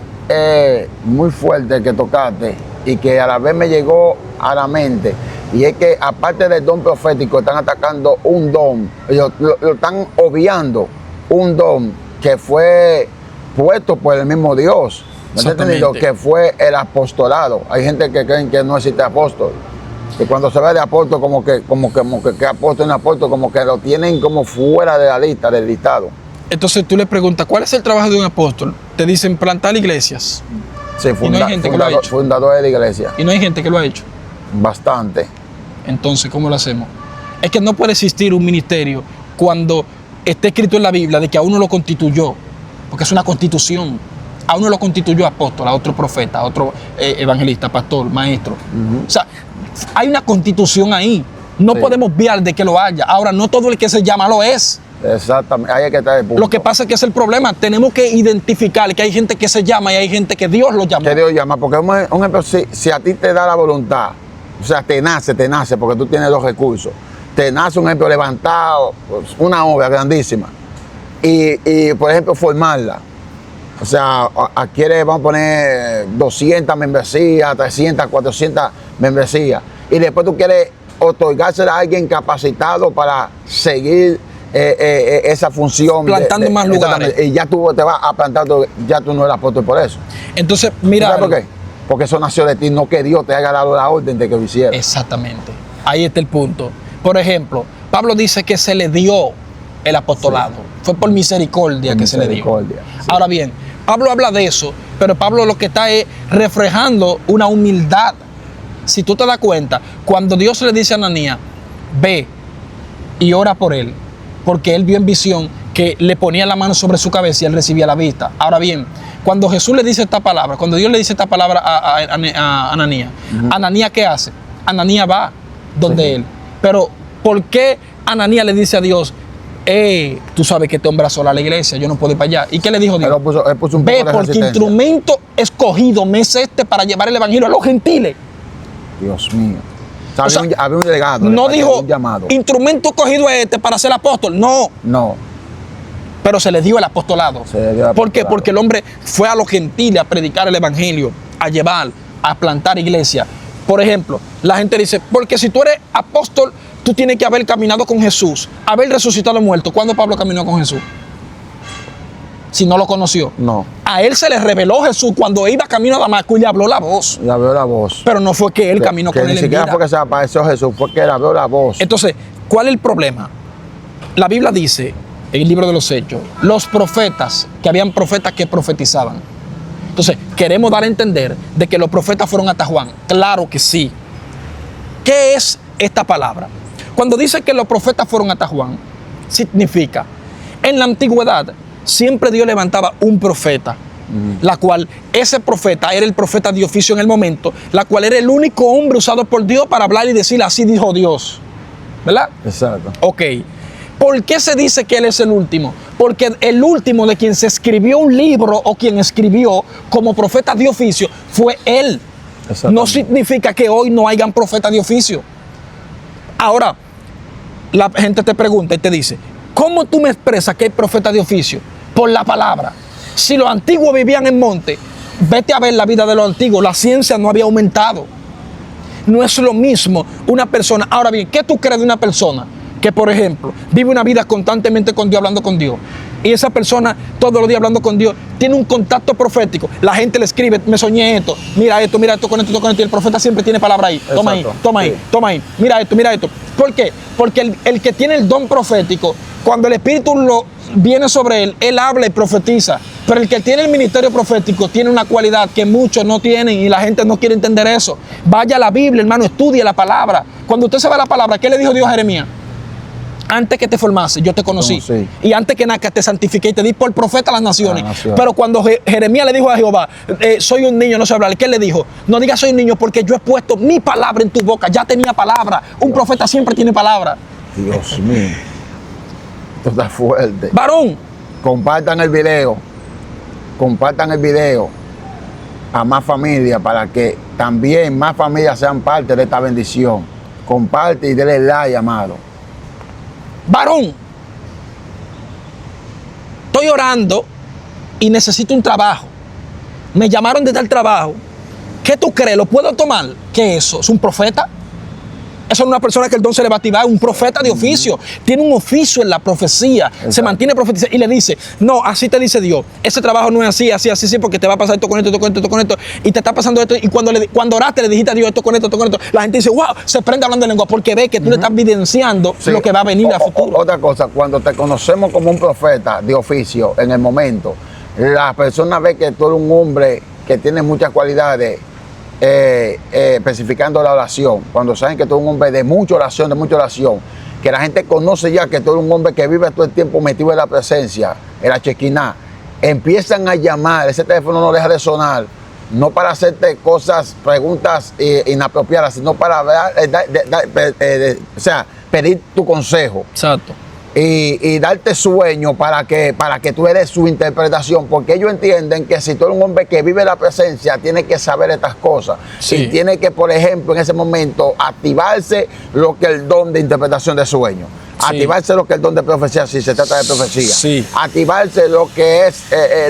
fuerte que tocaste y que a la vez me llegó a la mente, y es que aparte del don profético están atacando un don, lo están obviando, un don que fue puesto por el mismo Dios, ¿me estás entendiendo? Que fue el apostolado. Hay gente que creen que no existe apóstol, que cuando se ve de apóstol como que apóstol y no apóstol, como que lo tienen como fuera de la lista, del listado. Entonces tú le preguntas, ¿cuál es el trabajo de un apóstol? Te dicen plantar iglesias. Sí, Y no hay gente que lo ha hecho. Fundador de la iglesia. Y no hay gente que lo ha hecho. Bastante. Entonces, ¿cómo lo hacemos? Es que no puede existir un ministerio cuando esté escrito en la Biblia de que a uno lo constituyó, porque es una constitución. A uno lo constituyó apóstol, a otro profeta, a otro evangelista, pastor, maestro. O sea, hay una constitución ahí. No podemos viar de que lo haya. Ahora, no todo el que se llama lo es. Exactamente, ahí hay que estar el punto. Lo que pasa es que es el problema. Tenemos que identificar que hay gente que se llama y hay gente que Dios lo llamó. Que Dios llama, porque un ejemplo, si a ti te da la voluntad, o sea, te nace, porque tú tienes los recursos, te nace un ejemplo levantado, una obra grandísima, y por ejemplo formarla. O sea, vamos a poner 200 membresías, 300, 400 membresías, y después tú quieres otorgársela a alguien capacitado para seguir esa función. Plantando más lugares. Y ya tú te vas a plantar, ya tú no eres apóstol por eso. Entonces, mira. ¿Sabes por qué? Porque eso nació de ti, no que Dios te haya dado la orden de que lo hiciera. Exactamente. Ahí está el punto. Por ejemplo, Pablo dice que se le dio el apostolado. Sí. Fue por misericordia que se le dio. Sí. Ahora bien, Pablo habla de eso, pero Pablo lo que está es reflejando una humildad. Si tú te das cuenta, cuando Dios le dice a Ananías, ve y ora por él, porque él vio en visión que le ponía la mano sobre su cabeza y él recibía la vista. Ahora bien, cuando Jesús le dice esta palabra, cuando Dios le dice esta palabra a Ananías, Ananías, ¿qué hace? Ananías va donde él. Pero, ¿por qué Ananías le dice a Dios, tú sabes que te hombre asola la iglesia, yo no puedo ir para allá? ¿Y qué le dijo Dios? Él puso un ve, porque instrumento escogido me es para llevar el evangelio a los gentiles. Dios mío. O sea, había un legado. No dijo, un llamado. Instrumento escogido es para ser apóstol. No. No. Pero se le dio el apostolado. ¿Por qué? Porque el hombre fue a los gentiles a predicar el evangelio, a llevar, a plantar iglesia. Por ejemplo, la gente dice, porque si tú eres apóstol, tú tienes que haber caminado con Jesús, haber resucitado muerto. ¿Cuándo Pablo caminó con Jesús? Si no lo conoció. No. A él se le reveló Jesús cuando iba camino a Damasco y le habló la voz. Le habló la voz. Pero no fue que él caminó con él en vida. Ni siquiera fue que se apareció Jesús, fue que le habló la voz. Entonces, ¿cuál es el problema? La Biblia dice, en el libro de los Hechos, los profetas, que habían profetas que profetizaban. Entonces, queremos dar a entender de que los profetas fueron hasta Juan. Claro que sí. ¿Qué es esta palabra? Cuando dice que los profetas fueron hasta Juan, significa, en la antigüedad, siempre Dios levantaba un profeta, la cual ese profeta era el profeta de oficio en el momento, la cual era el único hombre usado por Dios para hablar y decir así dijo Dios. ¿Verdad? Exacto. Ok. ¿Por qué se dice que él es el último? Porque el último de quien se escribió un libro o quien escribió como profeta de oficio fue él. No significa que hoy no hayan profetas de oficio. Ahora, la gente te pregunta y te dice, ¿cómo tú me expresas que hay profeta de oficio? Por la palabra. Si los antiguos vivían en monte, vete a ver la vida de los antiguos. La ciencia no había aumentado. No es lo mismo una persona. Ahora bien, ¿qué tú crees de una persona que, por ejemplo, vive una vida constantemente con Dios, hablando con Dios? Y esa persona, todos los días hablando con Dios, tiene un contacto profético. La gente le escribe, me soñé esto, mira esto con esto, con esto. Y el profeta siempre tiene palabra ahí. Toma ahí, toma ahí, toma ahí. Mira esto, mira esto. ¿Por qué? Porque el que tiene el don profético, cuando el Espíritu viene sobre él, él habla y profetiza. Pero el que tiene el ministerio profético tiene una cualidad que muchos no tienen y la gente no quiere entender eso. Vaya a la Biblia, hermano, estudie la palabra. Cuando usted se va a la palabra, ¿qué le dijo Dios a Jeremías? Antes que te formase, yo te conocí. Y antes que nazca, te santifiqué y te di por profeta a las naciones. Pero cuando Jeremías le dijo a Jehová, soy un niño, no sé hablar, ¿qué le dijo? No digas soy un niño porque yo he puesto mi palabra en tu boca. Ya tenía palabra. Un profeta siempre tiene palabra. Dios mío. Esto está fuerte. Varón. Compartan el video. Compartan el video. a más familias para que también más familias sean parte de esta bendición. Comparte y dele like, amado. Varón, estoy orando y necesito un trabajo. Me llamaron de tal trabajo. ¿Qué tú crees? ¿Lo puedo tomar? ¿Qué es eso? ¿Es un profeta? Eso no es una persona que el don se le va a activar, un profeta de oficio. Tiene un oficio en la profecía. Exacto. Se mantiene profetizando y le dice, no, así te dice Dios. Ese trabajo no es así, así, así, sí, porque te va a pasar esto con esto, esto con esto, esto con esto. Y te está pasando esto. Y cuando oraste le dijiste a Dios esto con esto, esto con esto. La gente dice, wow, se prende hablando en lengua porque ve que tú le estás evidenciando Sí. lo que va a venir a futuro. Otra cosa, cuando te conocemos como un profeta de oficio en el momento, la persona ve que tú eres un hombre que tiene muchas cualidades, especificando la oración. Cuando saben que tú eres un hombre de mucha oración, que la gente conoce ya que tú eres un hombre que vive todo el tiempo metido en la presencia, en la Shekinah, empiezan a llamar, ese teléfono no deja de sonar, no para hacerte cosas, preguntas inapropiadas, sino para pedir tu consejo. Exacto. Y darte sueño para que tú eres su interpretación, porque ellos entienden que si tú eres un hombre que vive la presencia, tiene que saber estas cosas. Sí. Y tiene que, por ejemplo, en ese momento, activarse lo que es el don de interpretación de sueño. Sí. Activarse lo que es el don de profecía, si se trata de profecía. Sí. Activarse lo que es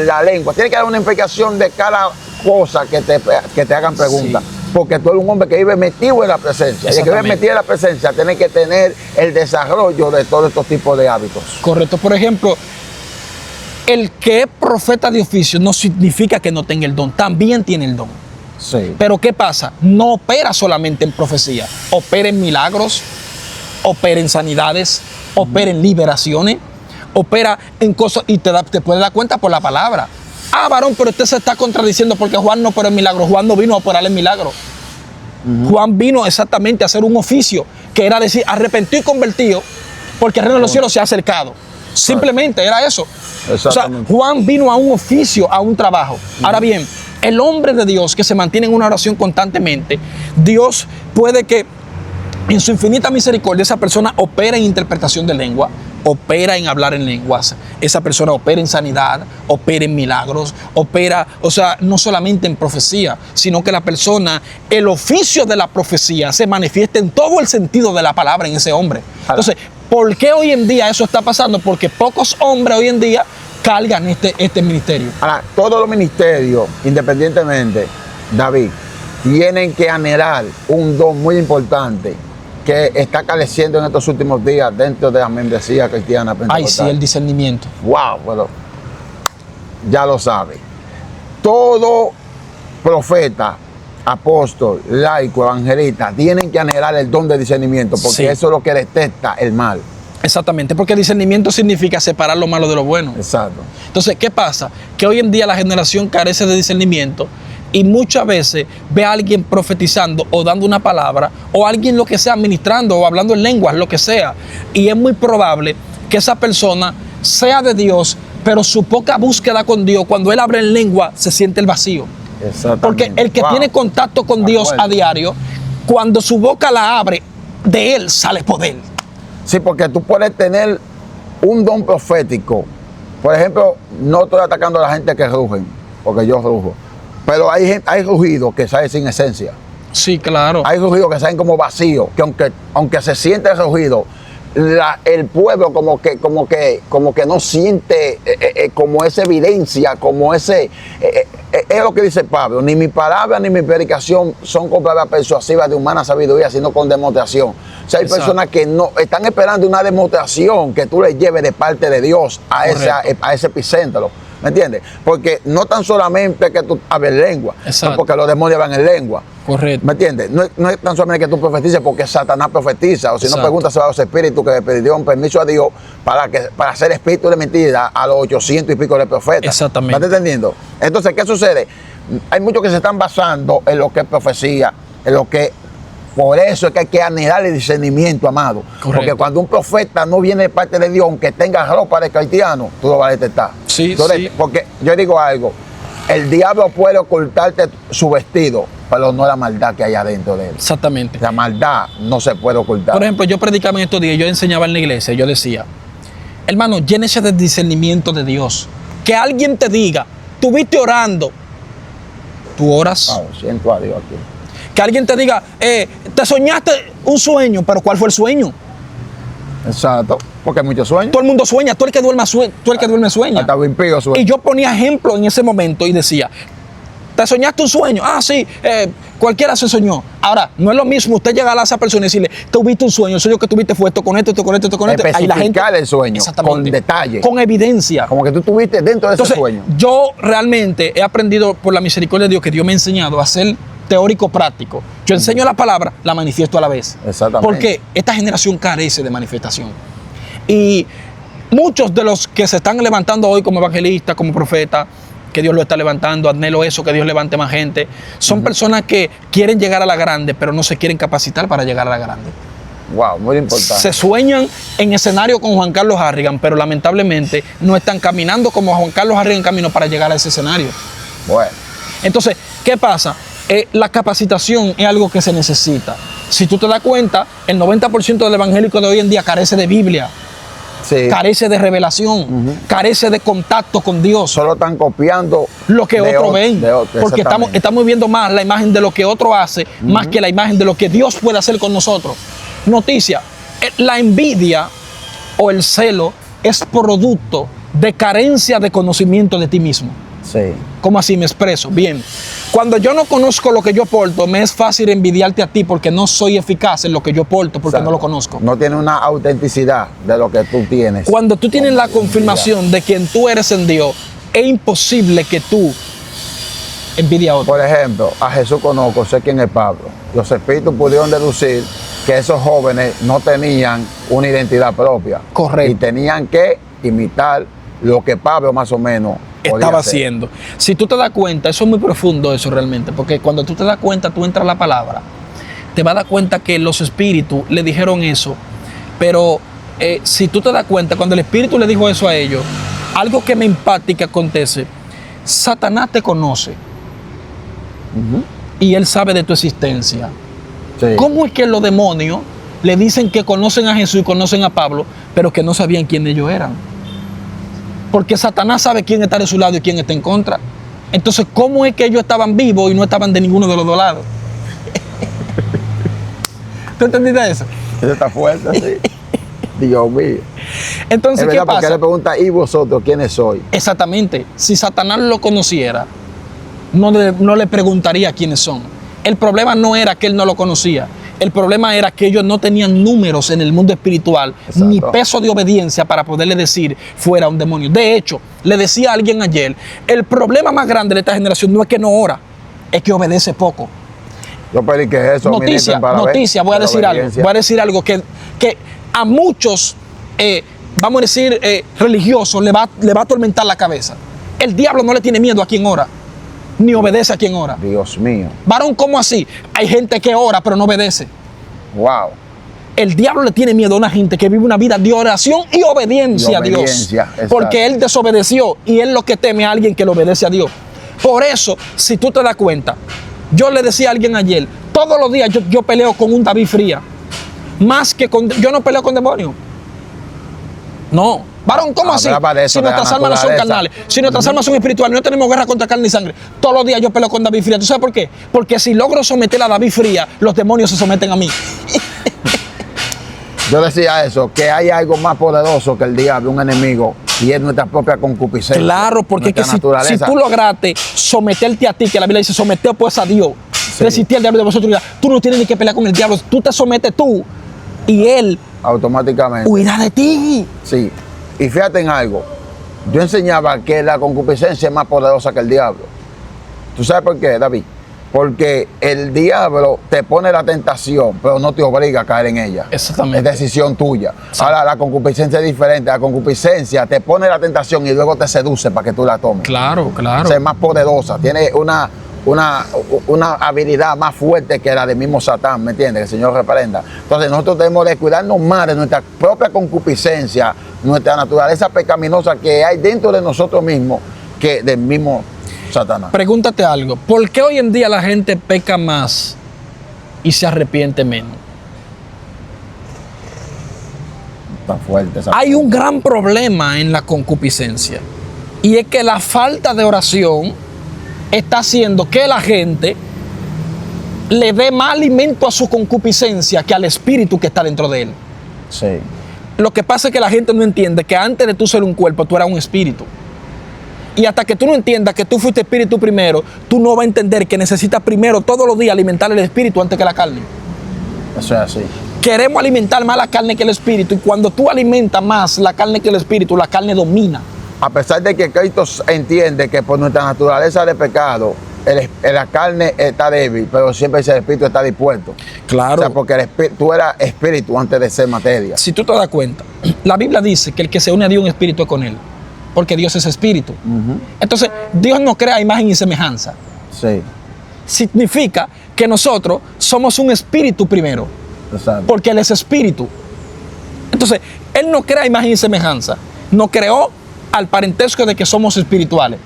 la lengua. Tiene que dar una explicación de cada cosa que te hagan preguntas. Sí. Porque tú eres un hombre que vive metido en la presencia. Y el que vive metido en la presencia tiene que tener el desarrollo de todos estos tipos de hábitos. Correcto. Por ejemplo, el que es profeta de oficio no significa que no tenga el don. También tiene el don. Sí. Pero ¿qué pasa? No opera solamente en profecía. Opera en milagros, opera en sanidades, opera en liberaciones, opera en cosas y te puedes dar cuenta por la palabra. Ah, varón, pero usted se está contradiciendo porque Juan no operó en milagros. Juan no vino a operar en milagros. Juan vino exactamente a hacer un oficio que era decir arrepentido y convertido porque el reino de los cielos se ha acercado. Simplemente era eso. O sea, Juan vino a un oficio, a un trabajo. Ahora bien, el hombre de Dios que se mantiene en una oración constantemente, Dios puede que en su infinita misericordia esa persona opera en interpretación de lengua, opera en hablar en lenguas, esa persona opera en sanidad, opera en milagros, opera, o sea, no solamente en profecía, sino que la persona, el oficio de la profecía se manifiesta en todo el sentido de la palabra en ese hombre. Entonces, ¿por qué hoy en día eso está pasando? Porque pocos hombres hoy en día cargan este ministerio. Ahora, todos los ministerios, independientemente, David, tienen que anhelar un don muy importante que está careciendo en estos últimos días dentro de la membresía cristiana pentecostal. Ay, sí, el discernimiento. Wow, bueno, ya lo sabe. Todo profeta, apóstol, laico, evangelista, tienen que anhelar el don de discernimiento, porque Sí. eso es lo que detecta el mal. Exactamente, porque discernimiento significa separar lo malo de lo bueno. Exacto. Entonces, ¿qué pasa? Que hoy en día la generación carece de discernimiento y muchas veces ve a alguien profetizando o dando una palabra o alguien lo que sea ministrando o hablando en lenguas, lo que sea. Y es muy probable que esa persona sea de Dios, pero su poca búsqueda con Dios, cuando él abre en lengua, se siente el vacío. Exactamente. Porque el que Wow. tiene contacto con Dios a diario, cuando su boca la abre, de él sale poder. Sí, porque tú puedes tener un don profético. Por ejemplo, no estoy atacando a la gente que rugen, porque yo rujo. Pero hay rugidos que salen sin esencia. Sí, claro. Hay rugidos que salen como vacíos, que aunque se siente el rugido, el pueblo como que no siente como esa evidencia, como ese... es lo que dice Pablo, ni mi palabra ni mi predicación son con palabras persuasivas de humana sabiduría, sino con demostración. O sea, hay Exacto. personas que no están esperando una demostración que tú les lleves de parte de Dios a ese epicentro. ¿Me entiendes? Porque no tan solamente que tú hables lengua, no, porque los demonios van en lengua. Correcto. ¿Me entiendes? No es tan solamente que tú profetices porque Satanás profetiza, o si no preguntas a los espíritus que le pidieron permiso a Dios para hacer espíritu de mentira a los 800 y pico de profetas. Exactamente. ¿Me estás entendiendo? Entonces, ¿qué sucede? Hay muchos que se están basando en lo que es profecía, en lo que... Por eso es que hay que anhelar el discernimiento, amado. Correcto. Porque cuando un profeta no viene de parte de Dios, aunque tenga ropa de cristiano, tú lo vas a detectar. Sí, Entonces, sí. porque yo digo algo, el diablo puede ocultarte su vestido, pero no la maldad que hay adentro de él. Exactamente. La maldad no se puede ocultar. Por ejemplo, yo predicaba en estos días, yo enseñaba en la iglesia, yo decía, hermano, llénese del discernimiento de Dios. Que alguien te diga, estuviste orando tú oras. Siento a Dios aquí. Que alguien te diga, te soñaste un sueño, pero ¿cuál fue el sueño? Exacto, porque hay muchos sueños. Todo el mundo sueña, tú el que duerme sueña. Hasta un impío sueña. Y yo ponía ejemplo en ese momento y decía, ¿te soñaste un sueño? Ah, sí, cualquiera se soñó. Ahora, no es lo mismo usted llegar a esa persona y decirle, tuviste un sueño, el sueño que tuviste fue esto, con esto, esto, con esto, esto, con esto. Ahí la gente, el sueño, exactamente, con detalle. Con evidencia. Como que tú estuviste dentro de ese sueño. Yo realmente he aprendido por la misericordia de Dios que Dios me ha enseñado a ser teórico práctico. Yo enseño la palabra, la manifiesto a la vez. Exactamente. Porque esta generación carece de manifestación. Y muchos de los que se están levantando hoy como evangelistas, como profetas, que Dios lo está levantando, anhelo eso, que Dios levante más gente, son personas que quieren llegar a la grande, pero no se quieren capacitar para llegar a la grande. Wow, muy importante. Se sueñan en escenario con Juan Carlos Harrigan, pero lamentablemente no están caminando como Juan Carlos Harrigan caminó para llegar a ese escenario. Bueno. Entonces, ¿qué pasa? La capacitación es algo que se necesita. Si tú te das cuenta, el 90% del evangélico de hoy en día carece de Biblia, sí, carece de revelación, carece de contacto con Dios. Solo están copiando lo que otros ven. Porque estamos viendo más la imagen de lo que otro hace, más que la imagen de lo que Dios puede hacer con nosotros. Noticia, la envidia o el celo es producto de carencia de conocimiento de ti mismo. Sí. ¿Cómo así me expreso? Bien. Cuando yo no conozco lo que yo porto, me es fácil envidiarte a ti porque no soy eficaz en lo que yo porto, porque no lo conozco. No tiene una autenticidad de lo que tú tienes. Cuando tú tienes la confirmación de quien tú eres en Dios, es imposible que tú envidies a otro. Por ejemplo, a Jesús conozco, sé quién es Pablo. Los espíritus pudieron deducir que esos jóvenes no tenían una identidad propia. Correcto. Y tenían que imitar lo que Pablo más o menos estaba haciendo. Si tú te das cuenta, eso es muy profundo eso realmente, porque cuando tú te das cuenta, tú entras a la palabra, te vas a dar cuenta que los espíritus le dijeron eso, pero si tú te das cuenta, cuando el espíritu le dijo eso a ellos, algo que me impacta y que acontece, Satanás te conoce y él sabe de tu existencia. Sí. ¿Cómo es que los demonios le dicen que conocen a Jesús y conocen a Pablo, pero que no sabían quién ellos eran? Porque Satanás sabe quién está de su lado y quién está en contra. Entonces, ¿cómo es que ellos estaban vivos y no estaban de ninguno de los dos lados? ¿Tú entendiste eso? Eso está fuerte, sí. Dios mío. Entonces, ¿qué pasa? Porque le pregunta, ¿y vosotros quiénes sois? Exactamente. Si Satanás lo conociera, no le preguntaría quiénes son. El problema no era que él no lo conocía. El problema era que ellos no tenían números en el mundo espiritual, exacto, ni peso de obediencia para poderle decir fuera un demonio. De hecho, le decía a alguien ayer, el problema más grande de esta generación no es que no ora, es que obedece poco. Yo pedí que eso. Noticia, voy a decir algo que a muchos, vamos a decir, religiosos le va a atormentar la cabeza. El diablo no le tiene miedo a quien ora, ni obedece a quien ora. Dios mío. Varón, ¿cómo así? Hay gente que ora pero no obedece. Wow. El diablo le tiene miedo a una gente que vive una vida de oración y obediencia a Dios. Exacto. Porque él desobedeció y él lo que teme a alguien que le obedece a Dios. Por eso, si tú te das cuenta, yo le decía a alguien ayer, todos los días yo peleo con un David Fría. Más que con... Yo no peleo con demonios. No. Varón, ¿cómo así? Si nuestras almas no son carnales, si nuestras almas son espirituales, no tenemos guerra contra carne y sangre. Todos los días yo peleo con David Fría. ¿Tú sabes por qué? Porque si logro someter a David Fría, los demonios se someten a mí. Yo decía eso, que hay algo más poderoso que el diablo, un enemigo, y es nuestra propia concupiscencia. Claro, porque es que si tú lograste someterte a ti, que la Biblia dice, someter pues a Dios, sí, resistir al diablo de vosotros, tú no tienes ni que pelear con el diablo, tú te sometes tú y él automáticamente huirá de ti. Sí, y fíjate en algo, yo enseñaba que la concupiscencia es más poderosa que el diablo. ¿Tú sabes por qué, David? Porque el diablo te pone la tentación, pero no te obliga a caer en ella. Exactamente. Es decisión tuya. Sí. Ahora, la concupiscencia es diferente. La concupiscencia te pone la tentación y luego te seduce para que tú la tomes. Claro, claro. O sea, es más poderosa. Tiene una habilidad más fuerte que la del mismo Satán, ¿me entiendes? Que el Señor reprenda. Entonces, nosotros tenemos que cuidarnos más de nuestra propia concupiscencia, nuestra naturaleza pecaminosa que hay dentro de nosotros mismos, que del mismo Satanás. Pregúntate algo, ¿por qué hoy en día la gente peca más y se arrepiente menos? Está fuerte esa Hay un gran problema en la concupiscencia y es que la falta de oración está haciendo que la gente le dé más alimento a su concupiscencia que al espíritu que está dentro de él. Sí. Lo que pasa es que la gente no entiende que antes de tú ser un cuerpo, tú eras un espíritu. Y hasta que tú no entiendas que tú fuiste espíritu primero, tú no vas a entender que necesitas primero todos los días alimentar el espíritu antes que la carne. Eso es así. Queremos alimentar más la carne que el espíritu, y cuando tú alimentas más la carne que el espíritu, la carne domina. A pesar de que Cristo entiende que por nuestra naturaleza de pecado, la carne está débil, pero siempre el espíritu está dispuesto. Claro. O sea, porque tú eras espíritu antes de ser materia. Si tú te das cuenta, la Biblia dice que el que se une a Dios, un espíritu es con él, porque Dios es espíritu. Entonces, Dios nos crea imagen y semejanza. Sí. Significa que nosotros somos un espíritu primero, Exacto. porque Él es espíritu. Entonces, Él no crea imagen y semejanza, nos creó al parentesco de que somos espirituales.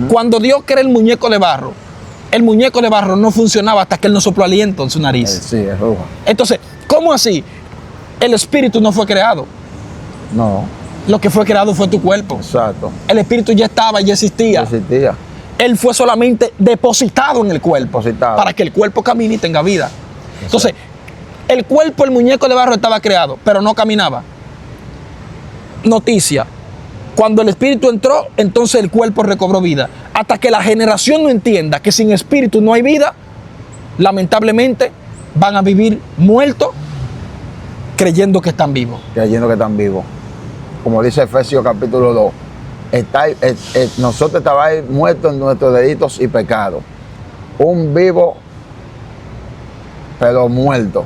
Cuando Dios crea el muñeco de barro no funcionaba hasta que Él nos sopló aliento en su nariz. Sí, es roja. Entonces, ¿cómo así? El espíritu no fue creado. No. Lo que fue creado fue tu cuerpo. Exacto. El espíritu ya estaba, ya existía. Existía. Él fue solamente depositado en el cuerpo, Depositado. para que el cuerpo camine y tenga vida. Entonces, el cuerpo, el muñeco de barro estaba creado, pero no caminaba. Noticia: cuando el espíritu entró, entonces el cuerpo recobró vida. Hasta que la generación no entienda que sin espíritu no hay vida, lamentablemente van a vivir muertos creyendo que están vivos. Creyendo que están vivos. Como dice Efesios capítulo 2. Nosotros estábamos muertos en nuestros delitos y pecados. Un vivo, pero muerto.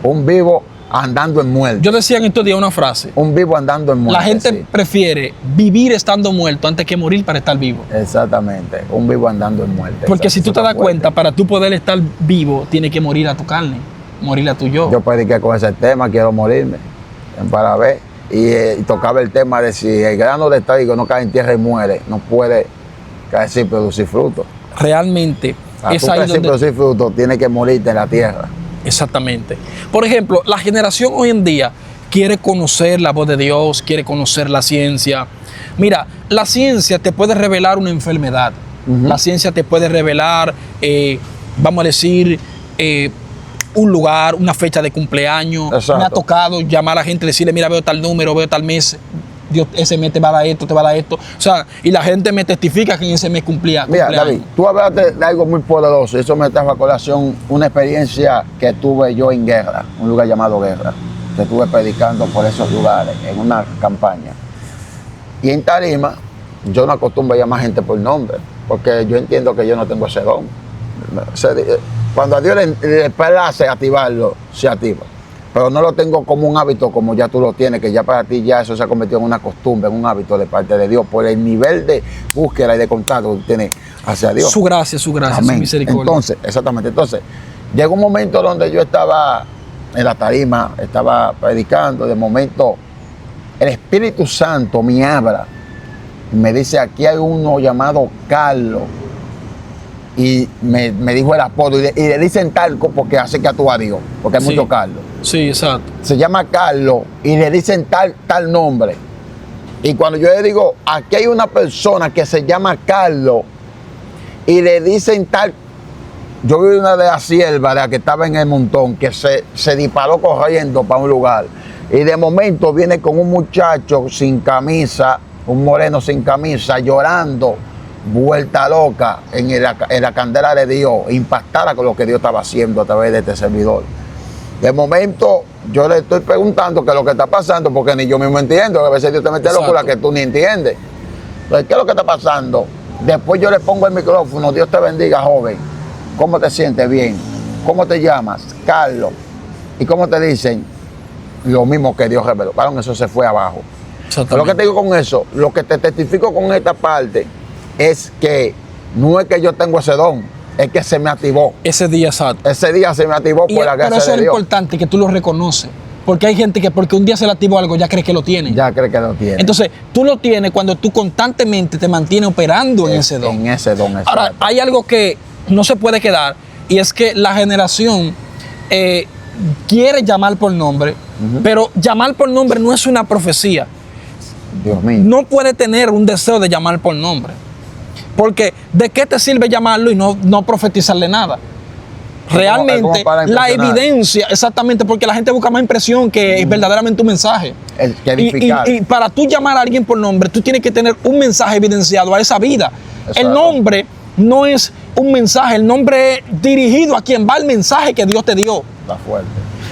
Un vivo andando en muerte. Yo decía en estos días una frase: Un vivo andando en muerte. la gente sí. prefiere vivir estando muerto antes que morir para estar vivo. Exactamente. Un vivo andando en muerte. Porque si tú te das Fuerte. cuenta, para tú poder estar vivo, tienes que morir a tu carne, morir a tu yo. Yo prediqué con ese tema, quiero morirme. Para ver. Y tocaba el tema de si el grano de trigo no cae en tierra y muere, no puede caer sin producir fruto. Realmente Para es tú ahí caer sin donde... producir fruto, tienes que morirte en la tierra. Exactamente. Por ejemplo, la generación hoy en día quiere conocer la voz de Dios, quiere conocer la ciencia. Mira, la ciencia te puede revelar una enfermedad. La ciencia te puede revelar, vamos a decir, un lugar, una fecha de cumpleaños. Exacto. Me ha tocado llamar a la gente y decirle: mira, veo tal número, veo tal mes, Dios, ese mes te va a dar esto, te va a dar esto. O sea, y la gente me testifica que en ese mes cumplía. Mira, cumpleaños. David, tú hablaste de algo muy poderoso. Eso me trajo a colación una experiencia que tuve yo en Guerra, un lugar llamado Guerra, que estuve predicando por esos lugares en una campaña. Y en Tarima, yo no acostumbro a llamar gente por nombre, porque yo entiendo que yo no tengo ese don. Cuando a Dios le place activarlo, se activa. Pero no lo tengo como un hábito como ya tú lo tienes, que ya para ti ya eso se ha convertido en una costumbre, en un hábito de parte de Dios, por el nivel de búsqueda y de contacto que tú tienes hacia Dios. Su gracia, su Amén. misericordia. Entonces, exactamente. Entonces, llegó un momento donde yo estaba en la tarima, estaba predicando, de momento el Espíritu Santo me habla y me dice: aquí hay uno llamado Carlos. Y me dijo el apodo, y le dicen tal porque hace que actúa a Dios, porque hay Sí. muchos Carlos. Sí, exacto. Se llama Carlos y le dicen tal nombre. Y cuando yo le digo: aquí hay una persona que se llama Carlos y le dicen tal, yo vi una de las siervas, de la que estaba en el montón, que se disparó corriendo para un lugar. Y de momento viene con un muchacho sin camisa, un moreno sin camisa, llorando, vuelta loca en la candela de Dios, impactada con lo que Dios estaba haciendo a través de este servidor. De momento, yo le estoy preguntando qué es lo que está pasando, porque ni yo mismo entiendo, que a veces Dios te mete locura que tú ni entiendes. Entonces, ¿qué es lo que está pasando? Después yo le pongo el micrófono: Dios te bendiga, joven. ¿Cómo te sientes? Bien. ¿Cómo te llamas? Carlos. ¿Y cómo te dicen? Lo mismo que Dios reveló. Claro, eso se fue abajo. Lo que te digo con eso, lo que te testifico con esta parte, es que no es que yo tengo ese don, es que se me activó. Ese día, exacto. Ese día se me activó por la Pero gracia eso de es Dios. importante, que tú lo reconoces. Porque hay gente que porque un día se le activó algo, ya cree que lo tiene. Ya cree que lo tiene. Entonces, tú lo tienes cuando tú constantemente te mantienes operando en ese don. En ese don, exacto. Ahora, hay algo que no se puede quedar, y es que la generación quiere llamar por nombre, pero llamar por nombre no es una profecía. Dios mío. No puede tener un deseo de llamar por nombre. Porque ¿de qué te sirve llamarlo y no profetizarle nada? Realmente, como para la impresionar. evidencia, exactamente, porque la gente busca más impresión que verdaderamente un mensaje. Que edificar. Y para tú llamar a alguien por nombre, tú tienes que tener un mensaje evidenciado a esa vida. Exacto. El nombre no es un mensaje, el nombre es dirigido a quien va el mensaje que Dios te dio. Está fuerte.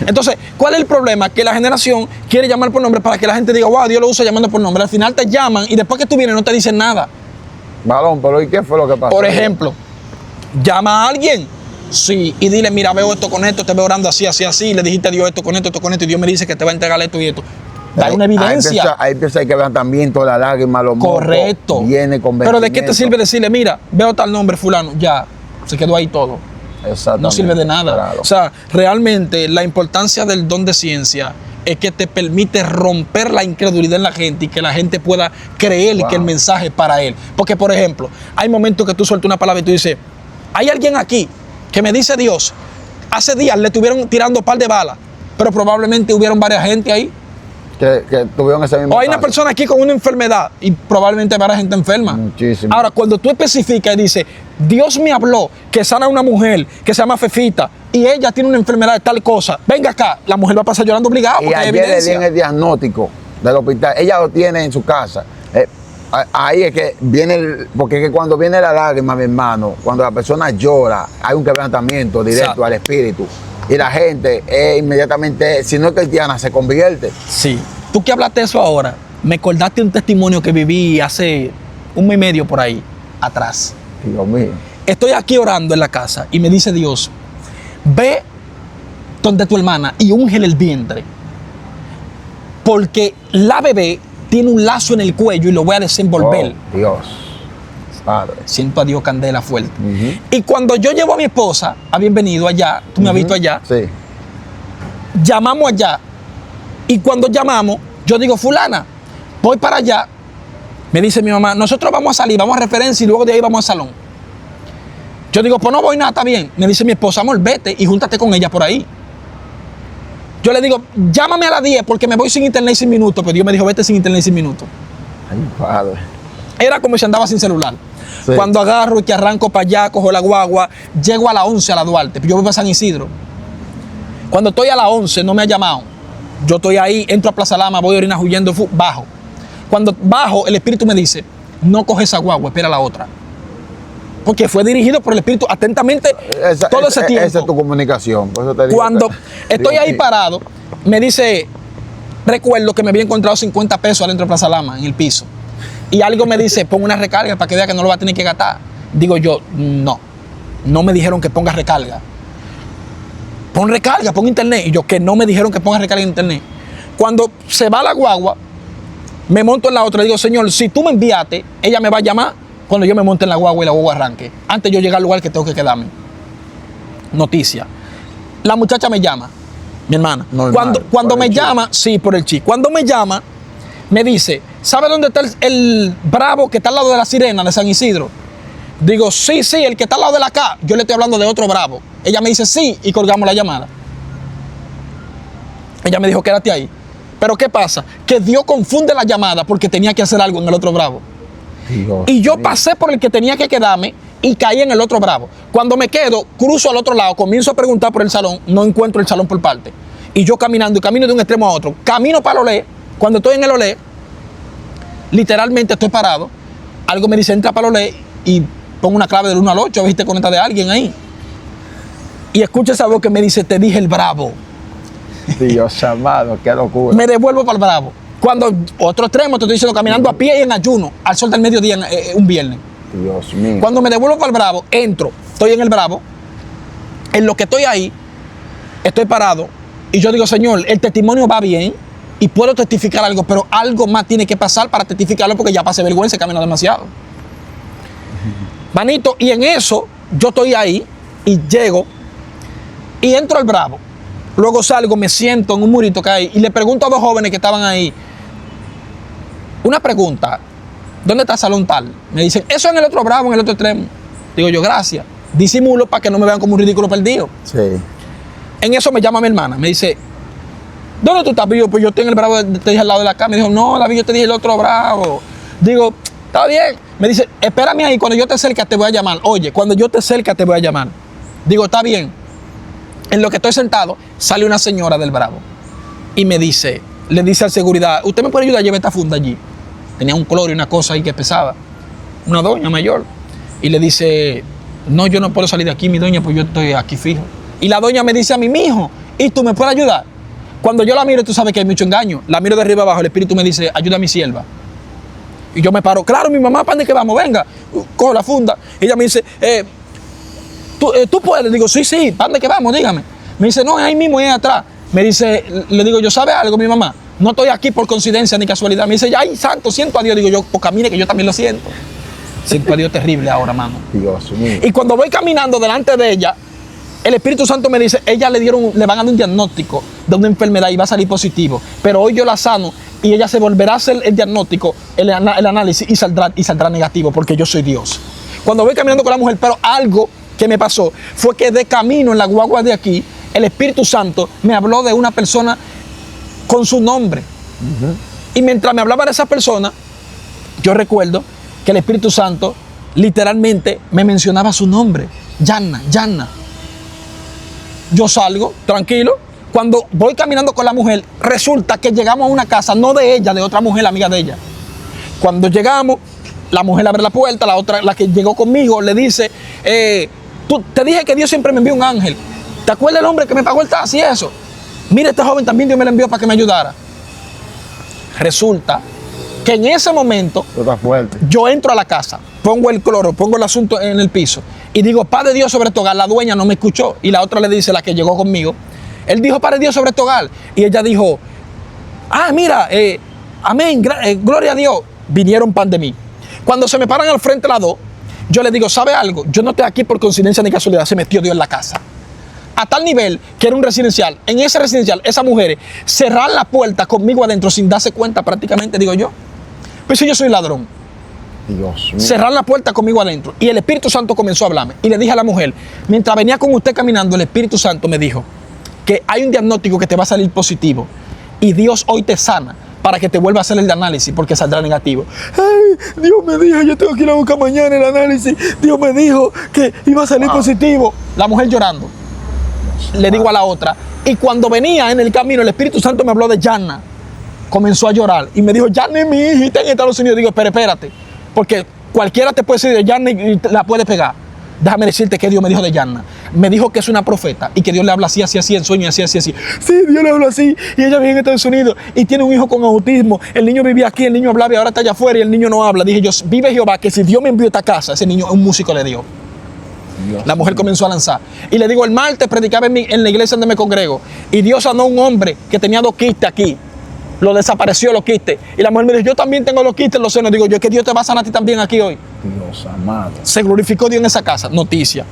Entonces, ¿cuál es el problema? Que la generación quiere llamar por nombre para que la gente diga, wow, Dios lo usa llamando por nombre. Al final te llaman y después que tú vienes no te dicen nada. Balón, pero ¿y qué fue lo que pasó? Por ejemplo, llama a alguien, sí, y dile, mira, veo esto con esto, te veo orando así, así, así, le dijiste a Dios esto con esto, y Dios me dice que te va a entregar esto y esto. Da una evidencia. Ahí empieza el quebrantamiento, la lágrima, los mocos. Correcto. Viene con Pero ¿de qué te sirve decirle, mira, veo tal nombre fulano? Ya, se quedó ahí todo. Exactamente. No sirve de nada. Claro. O sea, realmente la importancia del don de ciencia es que te permite romper la incredulidad en la gente y que la gente pueda creer que el mensaje es para él. Porque, por ejemplo, hay momentos que tú sueltas una palabra y tú dices, hay alguien aquí que me dice Dios, hace días le estuvieron tirando un par de balas, pero probablemente hubieron varias gente ahí. Que tuvieron ese mismo O hay una caso. persona aquí con una enfermedad y probablemente varias gente enferma. Muchísimo. Ahora, cuando tú especificas y dices, Dios me habló que sana a una mujer que se llama Fefita y ella tiene una enfermedad de tal cosa, venga acá, la mujer va a pasar llorando obligada Y porque hay ayer le evidencia. dieron el diagnóstico del hospital. Ella lo tiene en su casa. Ahí es que viene, porque es que cuando viene la lágrima, mi hermano, cuando la persona llora, hay un quebrantamiento directo Exacto. al espíritu. Y la gente inmediatamente, si no es cristiana, se convierte. Sí. Tú que hablaste de eso ahora, me acordaste un testimonio que viví hace un mes y medio por ahí atrás. Dios mío. Estoy aquí orando en la casa y me dice Dios, ve donde tu hermana y úngele el vientre, porque la bebé tiene un lazo en el cuello y lo voy a desenvolver. Oh, Dios. Padre. Siento a Dios candela fuerte. Ujú. Y cuando yo llevo a mi esposa a bienvenido allá, tú me has visto allá, Sí. llamamos allá. Y cuando llamamos, yo digo, fulana, voy para allá. Me dice mi mamá, nosotros vamos a salir, vamos a referencia y luego de ahí vamos al salón. Yo digo, pues no voy nada, está bien. Me dice mi esposa, amor, vete y júntate con ella por ahí. Yo le digo, llámame a las 10 porque me voy sin internet y sin minutos. Pero Dios me dijo, vete sin internet y sin minutos. Ay, Padre. Era como si andaba sin celular. Sí. Cuando agarro y que arranco para allá, cojo la guagua, llego a las 11 a la Duarte. Yo voy para San Isidro. Cuando estoy a las 11 no me ha llamado. Yo estoy ahí, entro a Plaza Lama, voy a orinar huyendo, bajo. Cuando bajo, el Espíritu me dice, no coge esa guagua, espera la otra. Porque fue dirigido por el Espíritu atentamente todo ese tiempo. Esa es tu comunicación. Por eso te digo Cuando que- estoy Dios ahí mío. parado, me dice, recuerdo que me había encontrado 50 pesos adentro de Plaza Lama, en el piso. Y algo me dice, pon una recarga para que vea que no lo va a tener que gastar. Digo yo, no me dijeron que ponga recarga. Pon recarga, pon internet. Y yo, que no me dijeron que ponga recarga en internet. Cuando se va la guagua, me monto en la otra y digo, Señor, si tú me enviaste, ella me va a llamar cuando yo me monte en la guagua y la guagua arranque. Antes de yo llegar al lugar que tengo que quedarme. Noticia. La muchacha me llama, mi hermana. Normal, Cuando por me el chip. llama, sí, por el chip. Cuando me llama, me dice, ¿sabe dónde está el Bravo que está al lado de la Sirena de San Isidro? Digo, sí, el que está al lado de la K. Yo le estoy hablando de otro Bravo. Ella me dice sí y colgamos la llamada. Ella me dijo, quédate ahí. Pero ¿qué pasa? Que Dios confunde la llamada porque tenía que hacer algo en el otro Bravo. Dios Y yo mío. pasé por el que tenía que quedarme y caí en el otro Bravo. Cuando me quedo, cruzo al otro lado, comienzo a preguntar por el salón, no encuentro el salón por parte. Y yo caminando y camino de un extremo a otro. Camino para el Olé. Cuando estoy en el Olé, literalmente estoy parado. Algo me dice, entra para el Olé y pongo una clave del 1 al 8, a ver si te conecta de alguien ahí. Y escucho esa voz que me dice, te dije el Bravo. Dios amado, qué locura. Me devuelvo para el Bravo. Cuando otro extremo, te estoy diciendo, caminando a pie y en ayuno, al sol del mediodía, un viernes. Dios mío. Cuando me devuelvo para el Bravo, entro, estoy en el Bravo, en lo que estoy ahí, estoy parado, y yo digo, Señor, el testimonio va bien, y puedo testificar algo, pero algo más tiene que pasar para testificarlo, porque ya pasé vergüenza y camino demasiado. Manito, y en eso, yo estoy ahí, y llego, y entro al Bravo. Luego salgo, me siento en un murito que hay, y le pregunto a dos jóvenes que estaban ahí, una pregunta, ¿dónde está el salón tal? Me dicen, eso en el otro Bravo, en el otro extremo. Digo yo, gracias. Disimulo para que no me vean como un ridículo perdido. Sí. En eso me llama mi hermana, me dice, ¿dónde tú estás? Pues yo estoy en el Bravo, te dije al lado de la cama. Me dijo, no, David, yo te dije el otro Bravo. Digo, está bien, Me dice, espérame ahí, cuando yo te acerque te voy a llamar. Oye, cuando yo te acerque te voy a llamar. Digo, está bien. En lo que estoy sentado, sale una señora del Bravo y me dice, le dice al seguridad, ¿usted me puede ayudar a llevar esta funda allí? Tenía un cloro y una cosa ahí que pesaba. Una doña mayor. Y le dice, no, yo no puedo salir de aquí, mi doña, pues yo estoy aquí fijo. Y la doña me dice a mí, mijo, ¿y tú me puedes ayudar? Cuando yo la miro, tú sabes que hay mucho engaño. La miro de arriba abajo, el espíritu me dice, ayuda a mi sierva. Y yo me paro, claro, mi mamá, ¿para dónde que vamos? Venga, cojo la funda. Ella me dice, ¿tú puedes? Le digo, sí, ¿para dónde que vamos? Dígame. Me dice, no, es ahí mismo, es atrás. Me dice, le digo, ¿yo sabe algo, mi mamá? No estoy aquí por coincidencia ni casualidad. Me dice, ay, santo, siento a Dios. Digo yo, pues camine, que yo también lo siento. Siento a Dios terrible ahora, mano. Dios mío. Y cuando voy caminando delante de ella, el Espíritu Santo me dice, ella le van a dar un diagnóstico de una enfermedad y va a salir positivo. Pero hoy yo la sano y ella se volverá a hacer el diagnóstico, el análisis y saldrá negativo porque yo soy Dios. Cuando voy caminando con la mujer, pero algo que me pasó fue que de camino en la guagua de aquí, el Espíritu Santo me habló de una persona con su nombre. Y mientras me hablaba de esa persona, yo recuerdo que el Espíritu Santo literalmente me mencionaba su nombre, Yanna, Yanna. Yo salgo tranquilo. Cuando voy caminando con la mujer, resulta que llegamos a una casa, no de ella, de otra mujer amiga de ella. Cuando llegamos, la mujer abre la puerta, la que llegó conmigo, le dice, te dije que Dios siempre me envió un ángel. ¿Te acuerdas el hombre que me pagó el taxi y eso? Mira, este joven también Dios me lo envió para que me ayudara. Resulta que en ese momento yo entro a la casa, pongo el cloro, pongo el asunto en el piso y digo, Padre Dios sobre tu hogar. La dueña no me escuchó y la otra le dice, la que llegó conmigo, él dijo, Padre Dios sobre tu hogar. Y ella dijo, mira, amén, gloria a Dios. Vinieron pan de mí. Cuando se me paran al frente las dos, yo le digo, ¿sabe algo? Yo no estoy aquí por coincidencia ni casualidad, se metió Dios en la casa. A tal nivel que era un residencial. En ese residencial, esas mujeres cerrar la puerta conmigo adentro sin darse cuenta prácticamente, digo yo. Pues si yo soy ladrón. Dios mío. Cerrar la puerta conmigo adentro. Y el Espíritu Santo comenzó a hablarme. Y le dije a la mujer, mientras venía con usted caminando, el Espíritu Santo me dijo que hay un diagnóstico que te va a salir positivo. Y Dios hoy te sana para que te vuelva a hacer el análisis porque saldrá negativo. Ay, Dios me dijo, yo tengo que ir a buscar mañana el análisis. Dios me dijo que iba a salir positivo. La mujer llorando. Le digo a la otra, y cuando venía en el camino, el Espíritu Santo me habló de Yanna. Comenzó a llorar y me dijo, Yanna es mi hijita en Estados Unidos. Digo, pero espérate, porque cualquiera te puede decir de Yanna y la puede pegar. Déjame decirte que Dios me dijo de Yanna. Me dijo que es una profeta y que Dios le habla así, así, así, en sueño, así, así, así. Sí, Dios le habla así y ella vive en Estados Unidos y tiene un hijo con autismo. El niño vivía aquí, el niño hablaba y ahora está allá afuera y el niño no habla. Dije yo, vive Jehová, que si Dios me envió a esta casa, ese niño, un músico le dio. La mujer comenzó a lanzar. Y le digo, el martes predicaba en la iglesia donde me congrego. Y Dios sanó a un hombre que tenía 2 quistes aquí. Lo desapareció los quistes. Y la mujer me dijo, yo también tengo los quistes en los senos. Digo yo, es que Dios te va a sanar a ti también aquí hoy. Dios amado. Se glorificó Dios en esa casa. Noticia.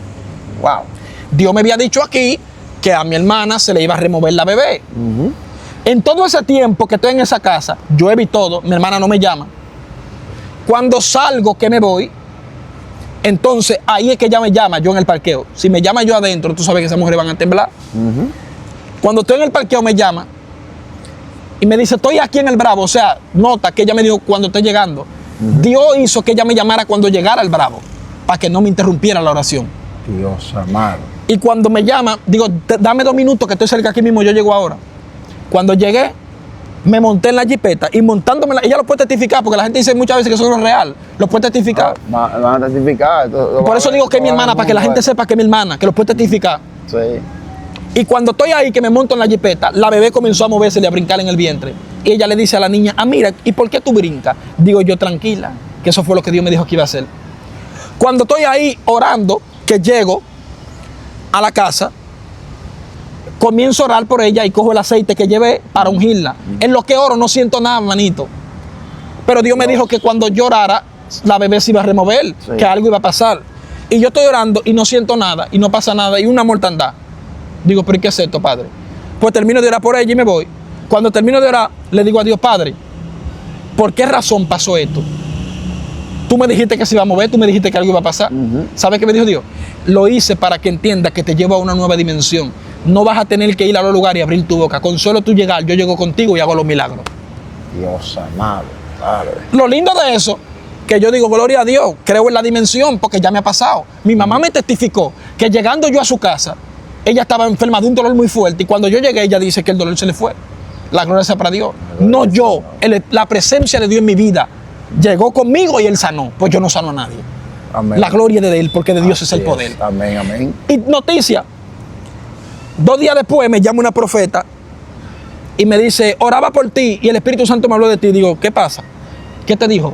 Wow. Dios me había dicho aquí que a mi hermana se le iba a remover la bebé. En todo ese tiempo que estoy en esa casa, llueve y todo, mi hermana no me llama. Cuando salgo que me voy, entonces ahí es que ella me llama, yo en el parqueo. Si me llama yo adentro, tú sabes que esas mujeres van a temblar. Cuando estoy en el parqueo me llama y me dice, estoy aquí en el Bravo. O sea, nota que ella me dijo cuando estoy llegando. Dios hizo que ella me llamara cuando llegara al Bravo, para que no me interrumpiera la oración. Dios amado. Y cuando me llama, digo, dame 2 minutos que estoy cerca aquí mismo, yo llego ahora. Cuando llegué, me monté en la jipeta y montándome, ella lo puede testificar, porque la gente dice muchas veces que eso no es real. Lo puede testificar. Van a testificar. Por eso digo que es mi hermana, para que la gente sepa que es mi hermana, que lo puede testificar. Sí. Y cuando estoy ahí, que me monto en la jipeta, la bebé comenzó a moverse y a brincar en el vientre. Y ella le dice a la niña, mira, ¿y por qué tú brincas? Digo yo, tranquila, que eso fue lo que Dios me dijo que iba a hacer. Cuando estoy ahí orando, que llego a la casa, comienzo a orar por ella y cojo el aceite que llevé para ungirla. En lo que oro no siento nada, manito. Pero Dios me dijo que cuando yo orara, la bebé se iba a remover, que algo iba a pasar. Y yo estoy orando y no siento nada, y no pasa nada, y una mortandad. Digo, ¿pero qué es esto, Padre? Pues termino de orar por ella y me voy. Cuando termino de orar, le digo a Dios, Padre, ¿por qué razón pasó esto? Tú me dijiste que se iba a mover, tú me dijiste que algo iba a pasar. ¿Sabes qué me dijo Dios? Lo hice para que entiendas que te llevo a una nueva dimensión. No vas a tener que ir a los lugares y abrir tu boca. Con solo tú llegar, yo llego contigo y hago los milagros. Dios amado, Padre. Lo lindo de eso que yo digo, gloria a Dios, creo en la dimensión porque ya me ha pasado. Mi mamá me testificó que llegando yo a su casa, ella estaba enferma de un dolor muy fuerte y cuando yo llegué, ella dice que el dolor se le fue. La gloria sea para Dios. No yo, la presencia de Dios en mi vida llegó conmigo y Él sanó, pues yo no sano a nadie. Amén. La gloria de Él, porque de Dios es el poder. Amén, amén. Y noticia, 2 días después me llama una profeta y me dice, oraba por ti y el Espíritu Santo me habló de ti. Digo, ¿qué pasa? ¿Qué te dijo?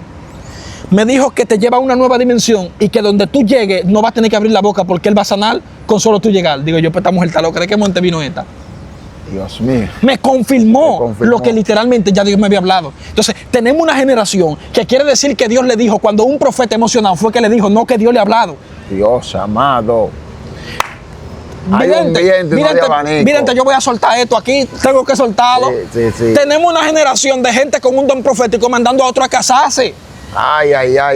Me dijo que te lleva a una nueva dimensión y que donde tú llegues no vas a tener que abrir la boca porque Él va a sanar con solo tú llegar. Digo yo, pues esta mujer está loca, ¿de qué monte vino esta? Dios mío. Me confirmó lo que literalmente ya Dios me había hablado. Entonces, tenemos una generación que quiere decir que Dios le dijo, cuando un profeta emocionado fue que le dijo, no que Dios le ha hablado. Dios amado. Hay un viento y no hay abanico. Vidente, yo voy a soltar esto aquí, tengo que soltarlo. Sí. Tenemos una generación de gente con un don profético mandando a otro a casarse. Ay.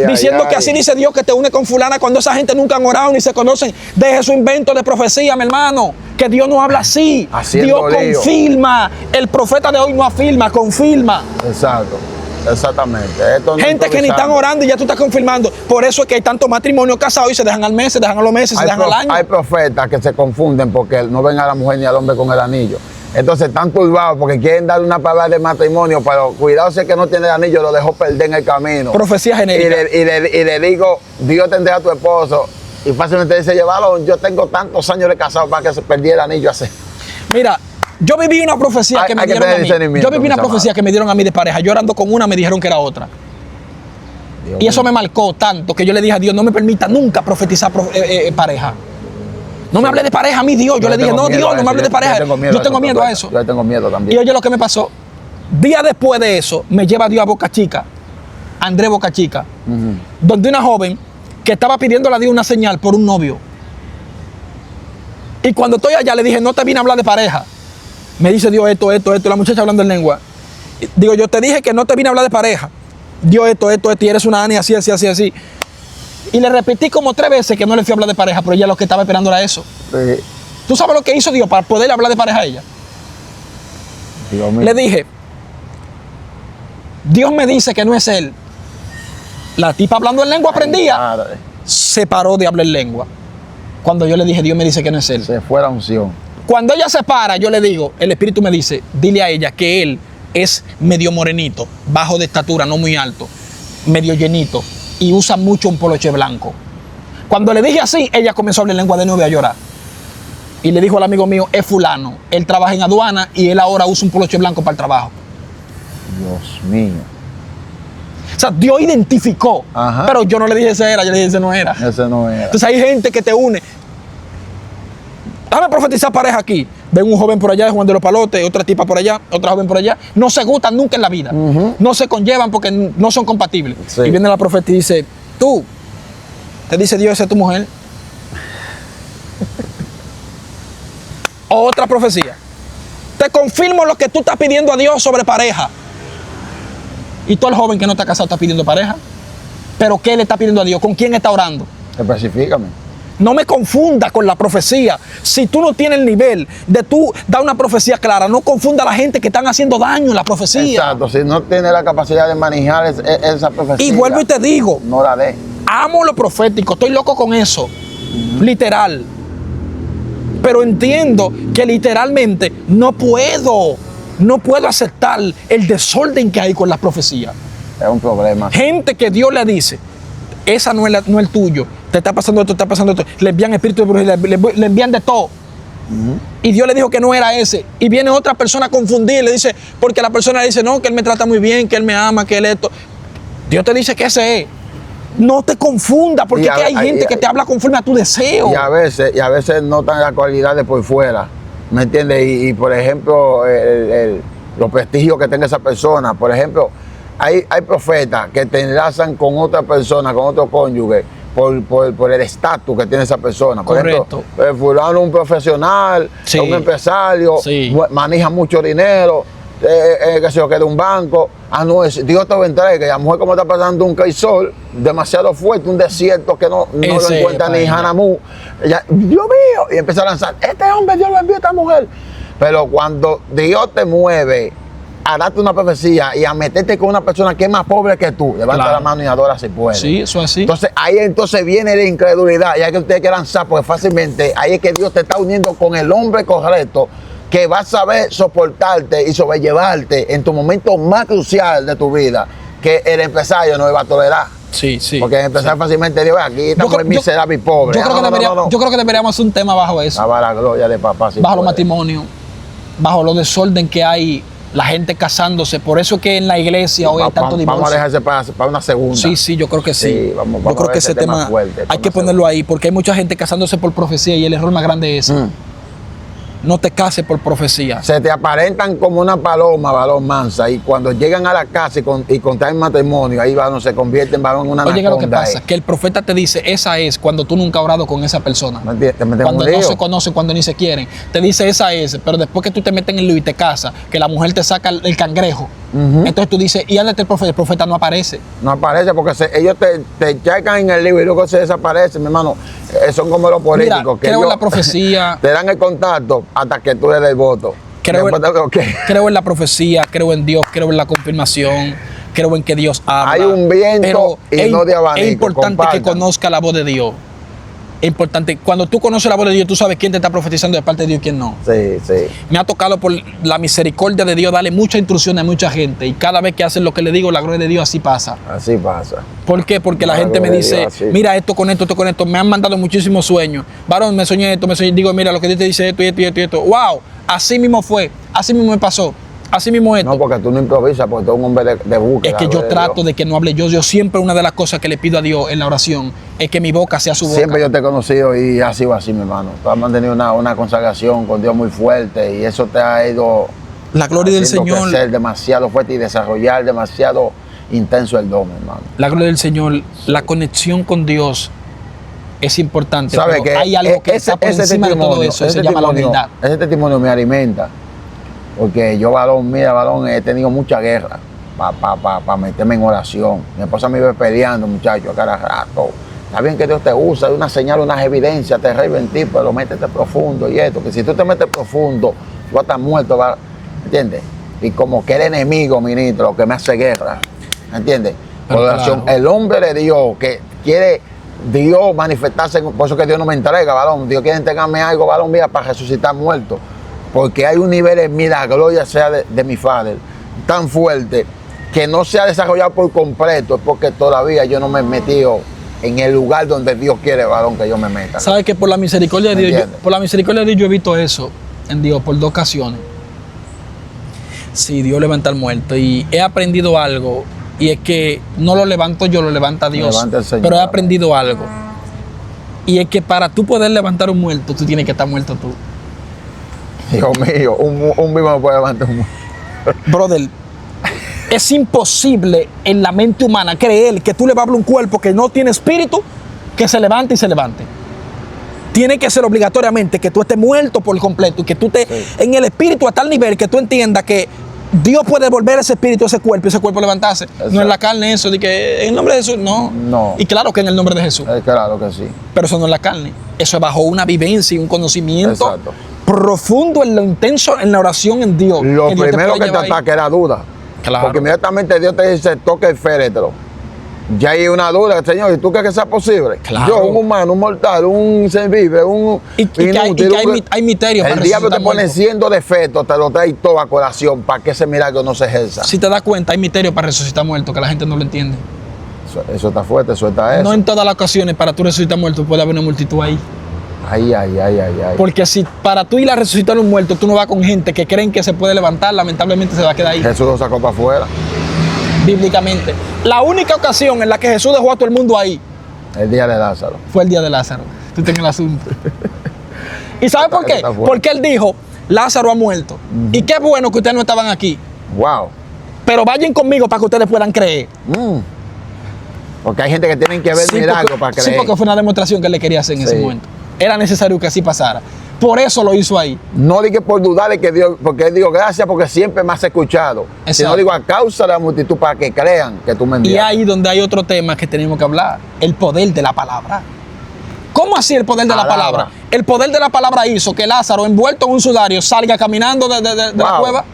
Diciendo que así dice Dios que te une con fulana cuando esa gente nunca han orado ni se conocen. Deje su invento de profecía, mi hermano. Que Dios no habla así. Haciendo Dios lío. confirma. El profeta de hoy no afirma, confirma. Exacto. Exactamente. Esto no Gente que ni están orando y ya tú estás confirmando. Por eso es que hay tantos matrimonios casados y se dejan al mes, se dejan a los meses, se dejan al año. Hay profetas que se confunden porque no ven a la mujer ni al hombre con el anillo. Entonces están turbados porque quieren darle una palabra de matrimonio, pero cuidado si es que no tiene el anillo, lo dejó perder en el camino. Profecía genérica. Y le digo, Dios tendrá a tu esposo. Y fácilmente dice, llévalo, yo tengo tantos años de casado para que se perdiera el anillo así. Mira, yo viví una profecía que me dieron a mí. Yo viví una profecía que me dieron a mí de pareja. Yo orando con una me dijeron que era otra. Dios Y eso mío. me marcó tanto que yo le dije a Dios, no me permita nunca profetizar pareja. No me hable de pareja a mí, Dios. Yo le dije, no, Dios, no me hable de pareja. Yo tengo miedo a eso. Yo tengo miedo Y también. oye lo que me pasó. Días después de eso, me lleva Dios a Boca Chica, Andrés Boca Chica, donde una joven que estaba pidiéndole a Dios una señal por un novio. Y cuando estoy allá le dije, no te vine a hablar de pareja. Me dice Dios esto, la muchacha hablando en lengua. Digo, yo te dije que no te vine a hablar de pareja. Dios esto, y eres una Ani así. Y le repetí como 3 veces que no le fui a hablar de pareja, pero ella lo que estaba esperando era eso. Sí. ¿Tú sabes lo que hizo Dios para poder hablar de pareja a ella? Dios mío. Le dije, Dios me dice que no es él. La tipa hablando en lengua aprendía, Madre. se paró de hablar en lengua. Cuando yo le dije, Dios me dice que no es él. Se fue la unción. Cuando ella se para, yo le digo, el Espíritu me dice, dile a ella que él es medio morenito, bajo de estatura, no muy alto, medio llenito, y usa mucho un poloche blanco. Cuando le dije así, ella comenzó a hablar en lengua de nuevo y a llorar. Y le dijo al amigo mío, es fulano, él trabaja en aduana y él ahora usa un poloche blanco para el trabajo. Dios mío. O sea, Dios identificó, Ajá. pero yo no le dije ese era, yo le dije ese no era. Ese no era. Entonces hay gente que te une. Déjame profetizar pareja aquí. Ven un joven por allá de Juan de los Palotes, otra tipa por allá, otra joven por allá. No se gustan nunca en la vida. No se conllevan porque no son compatibles. Sí. Y viene la profeta y dice, tú, te dice Dios, esa es tu mujer. Otra profecía. Te confirmo lo que tú estás pidiendo a Dios sobre pareja. Y tú el joven que no está casado está pidiendo pareja. Pero ¿qué le está pidiendo a Dios? ¿Con quién está orando? Especifícame. No me confunda con la profecía. Si tú no tienes el nivel de tú dar una profecía clara, no confunda a la gente que están haciendo daño en la profecía. Exacto. Si no tiene la capacidad de manejar esa profecía. Y vuelvo y te digo, No la dé. amo lo profético, estoy loco con eso. Literal. Pero entiendo que literalmente no puedo aceptar el desorden que hay con la profecía. Es un problema. Gente que Dios le dice, esa no es el tuyo, te está pasando esto, le envían espíritu de brujería, le envían de todo. Y Dios le dijo que no era ese. Y viene otra persona a confundir, le dice, porque la persona le dice, no, que él me trata muy bien, que él me ama, que él esto. Dios te dice que ese es. No te confunda, porque es que hay gente que te habla conforme a tu deseo. Y a veces notan las cualidades por fuera. ¿Me entiendes? Y por ejemplo, los prestigios que tenga esa persona. Por ejemplo, hay profetas que te enlazan con otra persona, con otro cónyuge, por el estatus que tiene esa persona. Por Correcto. ejemplo, fulano es un profesional, Sí. es un empresario, Sí. maneja mucho dinero, que se lo queda un banco. No, Dios te lo entrega. Y la mujer como está pasando un crisol demasiado fuerte, un desierto que no lo Ese, encuentra ni vaina. Hanamú. Ella, Dios mío, y empieza a lanzar, este hombre Dios lo envió a esta mujer. Pero cuando Dios te mueve a darte una profecía y a meterte con una persona que es más pobre que tú. Levanta Claro. la mano y adora si puede. Sí, eso es así. Entonces ahí entonces viene la incredulidad, ya que ustedes quieran saber, porque fácilmente ahí es que Dios te está uniendo con el hombre correcto que va a saber soportarte y sobrellevarte en tu momento más crucial de tu vida, que el empresario no va a tolerar. Sí, sí. Porque el empresario fácilmente dice, aquí estamos creo- miserable y pobre. Yo creo, No. yo creo que deberíamos hacer un tema bajo eso. Daba la gloria de papá. Si Bajo los puede. matrimonios, bajo los desorden que hay, la gente casándose. Por eso que en la iglesia hoy hay tanto Vamos a divorcio. dejarse para una segunda. Sí, sí, yo creo que sí. Sí, vamos yo a creo ver que ese ese tema tema fuerte, hay vamos que a ponerlo ahí, porque hay mucha gente casándose por profecía y el error más grande es ese. No te cases por profecía. Se te aparentan como una paloma, varón mansa, y cuando llegan a la casa y contraen matrimonio, ahí varón se convierte en varón en una Oye, ¿qué es lo que anaconda, pasa? Que el profeta te dice, esa es cuando tú nunca has orado con esa persona. ¿Me entiendes? Te meten en Cuando un no lío. se conocen, cuando ni se quieren. Te dice esa es, pero después que tú te metes en el lío y te casas, que la mujer te saca el cangrejo. Entonces tú dices, ¿y ándate el profeta no aparece? No aparece porque ellos te checan en el libro y luego se desaparecen, mi hermano. Son como los políticos. Mira, que creo en ellos la profecía. Te dan el contacto hasta que tú le des el voto. Creo Después te bloquean. Creo en la profecía, creo en Dios, creo en la confirmación, creo en que Dios habla. Hay un viento y es, no de abanico. es importante Compartan. que conozca la voz de Dios. Es importante. Cuando tú conoces la voz de Dios, tú sabes quién te está profetizando de parte de Dios y quién no. Sí, sí. Me ha tocado por la misericordia de Dios darle mucha instrucción a mucha gente. Y cada vez que hacen lo que le digo, la gloria de Dios así pasa. Así pasa. ¿Por qué? Porque la La gente me gloria de dice, Dios, sí. mira esto con esto, esto con esto. Me han mandado muchísimos sueños. Varón, me soñé esto, me soñé. Digo, mira, lo que Dios te dice esto y esto y esto y esto. ¡Wow! Así mismo fue. Así mismo me pasó. Así mismo esto. No, porque tú no improvisas, porque tú eres un hombre de búsqueda. Es que yo de trato Dios. de que no hable yo. Yo siempre una de las cosas que le pido a Dios en la oración es que mi boca sea su boca. Siempre yo te he conocido y ha sido así, mi hermano. Tú has mantenido una consagración con Dios muy fuerte y eso te ha ido La gloria del haciendo Señor. crecer demasiado fuerte y desarrollar demasiado intenso el don, mi hermano. La gloria del Señor, la conexión con Dios es importante. ¿Sabe Pero que hay algo que está por encima de todo eso y se llama la humildad. Ese testimonio me alimenta. Porque yo, varón, he tenido mucha guerra para meterme en oración. Mi esposa me iba peleando, muchacho, a cada rato. Está bien que Dios te usa, hay una señal, unas evidencias terribles en ti, pero métete profundo y esto, que si tú te metes profundo, tú vas a estar muerto, ¿entiendes? Y como que el enemigo, ministro, que me hace guerra, ¿entiendes? Por Pero oración, claro. el hombre de Dios que quiere Dios manifestarse, por eso que Dios no me entrega, varón. Dios quiere entregarme algo, varón, mira, para resucitar muerto. Porque hay un nivel en mí, la gloria sea de mi Padre, tan fuerte, que no se ha desarrollado por completo, es porque todavía yo no me he metido en el lugar donde Dios quiere, varón, que yo me meta. ¿Sabes que por la misericordia de ¿Me Dios, entiendes? por la misericordia de Dios yo he visto eso en Dios por 2 ocasiones? Sí, Dios levanta al muerto y he aprendido algo y es que no lo levanto yo, lo levanta Dios. Levanta el Señor. Pero he aprendido algo y es que para tú poder levantar un muerto, tú tienes que estar muerto tú. Dios mío, un vivo no puede levantar un muerto. Brother, es imposible en la mente humana creer que tú le vas a hablar a un cuerpo que no tiene espíritu, que se levante y se levante. Tiene que ser obligatoriamente que tú estés muerto por completo y que tú estés en el espíritu a tal nivel que tú entiendas que Dios puede volver ese espíritu a ese cuerpo y ese cuerpo levantarse. Exacto. No en la carne eso, de que en el nombre de Jesús, no. No. Y claro que en el nombre de Jesús, Claro que sí. pero eso no es la carne. Eso es bajo una vivencia y un conocimiento Exacto. profundo en lo intenso, en la oración en Dios. Lo que Dios te primero puede que te llevar ahí. ataca es la duda. Claro. Porque inmediatamente Dios te dice, toca el féretro. Ya hay una duda, Señor, ¿y tú crees que sea posible? Claro. Yo, un humano, un mortal, un ser vive, un Y que hay misterios El para diablo te resucitar pone muertos. 100 defectos, te lo trae todo a colación para que ese milagro no se ejerza. Si te das cuenta, hay misterio para resucitar muertos que la gente no lo entiende. Eso está fuerte, suelta eso. No en todas las ocasiones para tú resucitar muertos puede haber una multitud ahí. Ay, ay, ay, ay, ay. Porque si para tú ir a resucitar un muerto, tú no vas con gente que creen que se puede levantar, lamentablemente se va a quedar ahí, Jesús lo sacó para afuera. bíblicamente. La única ocasión en la que Jesús dejó a todo el mundo ahí El día de Lázaro. fue el día de Lázaro. Tú tienes el asunto. ¿Y sabes por qué? Está fuerte. Porque él dijo, Lázaro ha muerto. Y qué bueno que ustedes no estaban aquí. Wow. Pero vayan conmigo para que ustedes puedan creer. Porque hay gente que tienen que ver Sí, milagros para sí, creer. porque fue una demostración que él le quería hacer en ese Sí. momento. Era necesario que así pasara. Por eso lo hizo ahí. No digo por dudar de que Dios, porque él dijo gracias porque siempre me has escuchado. Exacto. Sino digo a causa de la multitud para que crean que tú me Y enviaste. ahí donde hay otro tema que tenemos que hablar, el poder de la palabra. ¿Cómo así el poder de la Palabra. palabra? El poder de la palabra hizo que Lázaro, envuelto en un sudario, salga caminando de la Wow. cueva.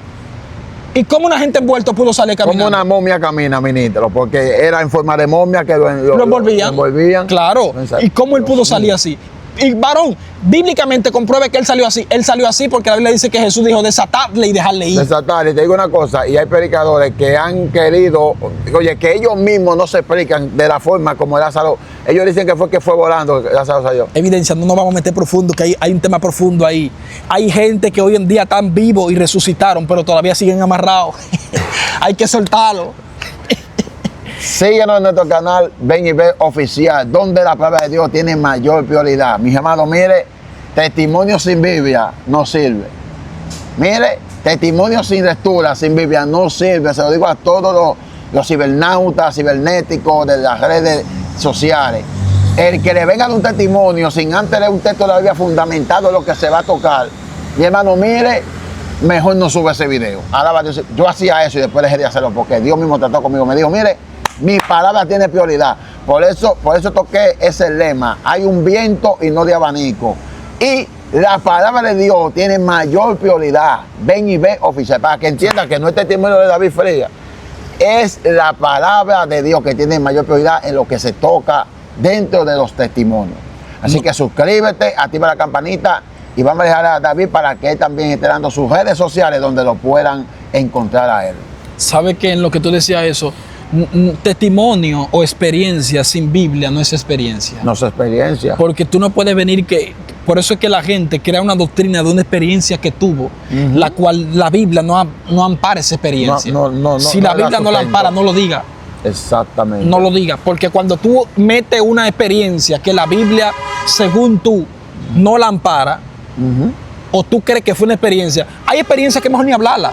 ¿Y cómo una gente envuelto pudo salir caminando? Como una momia camina, ministro, porque era en forma de momia que lo envolvían. lo envolvían. Claro. ¿Y cómo él pudo salir así? Y varón, bíblicamente compruebe que él salió así. Él salió así porque la Biblia dice que Jesús dijo desatarle y dejarle ir. Desatarle. Y te digo una cosa, y hay predicadores que han querido, oye, que ellos mismos no se explican de la forma como Lázaro. Ellos dicen que fue volando, Lázaro salió. Evidencia, no nos vamos a meter profundo, que hay un tema profundo ahí. Hay gente que hoy en día están vivos y resucitaron, pero todavía siguen amarrados. Hay que soltarlo. Síguenos en nuestro canal Ven y Ve Oficial, donde la palabra de Dios tiene mayor prioridad. Mis hermanos, mire, testimonio sin Biblia no sirve. Mire, testimonio sin lectura, sin Biblia no sirve. Se lo digo a todos los cibernautas, cibernéticos de las redes sociales. El que le venga de un testimonio sin antes leer un texto de la Biblia fundamentado lo que se va a tocar. Mi hermano, mire, mejor no sube ese video. Alaba a Dios. Yo hacía eso y después dejé de hacerlo porque Dios mismo trató conmigo. Me dijo, mire, mi palabra tiene prioridad. Por eso toqué ese lema. Hay un viento y no de abanico. Y la palabra de Dios tiene mayor prioridad. Ven y Ve Oficial. Para que entiendan que no es testimonio de David Frías. Es la palabra de Dios que tiene mayor prioridad en lo que se toca dentro de los testimonios. Así que suscríbete, activa la campanita y vamos a dejar a David para que él también esté dando sus redes sociales donde lo puedan encontrar a él. ¿Sabe que en lo que tú decías eso? Testimonio o experiencia sin Biblia no es experiencia. No es experiencia. Porque tú no puedes venir por eso es que la gente crea una doctrina de una experiencia que tuvo, la cual la Biblia no ampara esa experiencia. Si la Biblia no la ampara, no lo diga. Exactamente. No lo diga, porque cuando tú metes una experiencia que la Biblia, según tú, no la ampara, o tú crees que fue una experiencia, hay experiencias que mejor ni hablarla.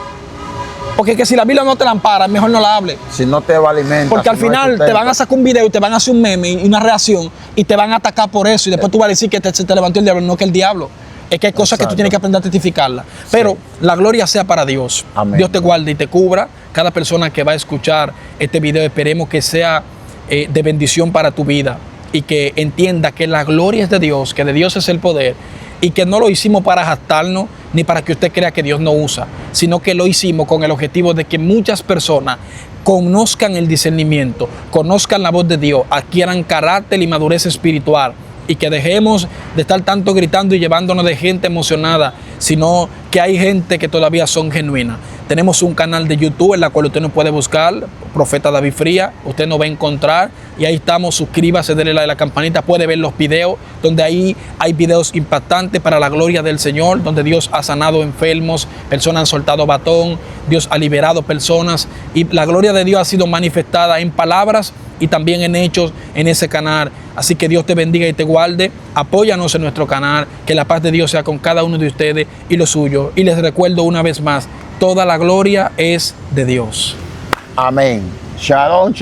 Porque que si la Biblia no te la ampara, mejor no la hable. Si no te va a alimentar. Porque al final te van a sacar un video y te van a hacer un meme y una reacción y te van a atacar por eso. Y después tú vas a decir que se te levantó el diablo. No que el diablo. Es que hay cosas que tú tienes que aprender a testificarlas. Pero la gloria sea para Dios. Amén. Dios te guarde y te cubra. Cada persona que va a escuchar este video, esperemos que sea de bendición para tu vida. Y que entienda que la gloria es de Dios, que de Dios es el poder. Y que no lo hicimos para jactarnos ni para que usted crea que Dios no usa, sino que lo hicimos con el objetivo de que muchas personas conozcan el discernimiento, conozcan la voz de Dios, adquieran carácter y madurez espiritual y que dejemos de estar tanto gritando y llevándonos de gente emocionada, sino que hay gente que todavía son genuinas. Tenemos un canal de YouTube en la cual usted nos puede buscar, Profeta David Frías, usted nos va a encontrar y ahí estamos, suscríbase, denle like a la campanita, puede ver los videos, donde ahí hay videos impactantes para la gloria del Señor, donde Dios ha sanado enfermos, personas han soltado batón, Dios ha liberado personas y la gloria de Dios ha sido manifestada en palabras y también en hechos en ese canal. Así que Dios te bendiga y te guarde. Apóyanos en nuestro canal, que la paz de Dios sea con cada uno de ustedes y lo suyo. Y les recuerdo una vez más, toda la gloria es de Dios. Amén. Shalom, shalom.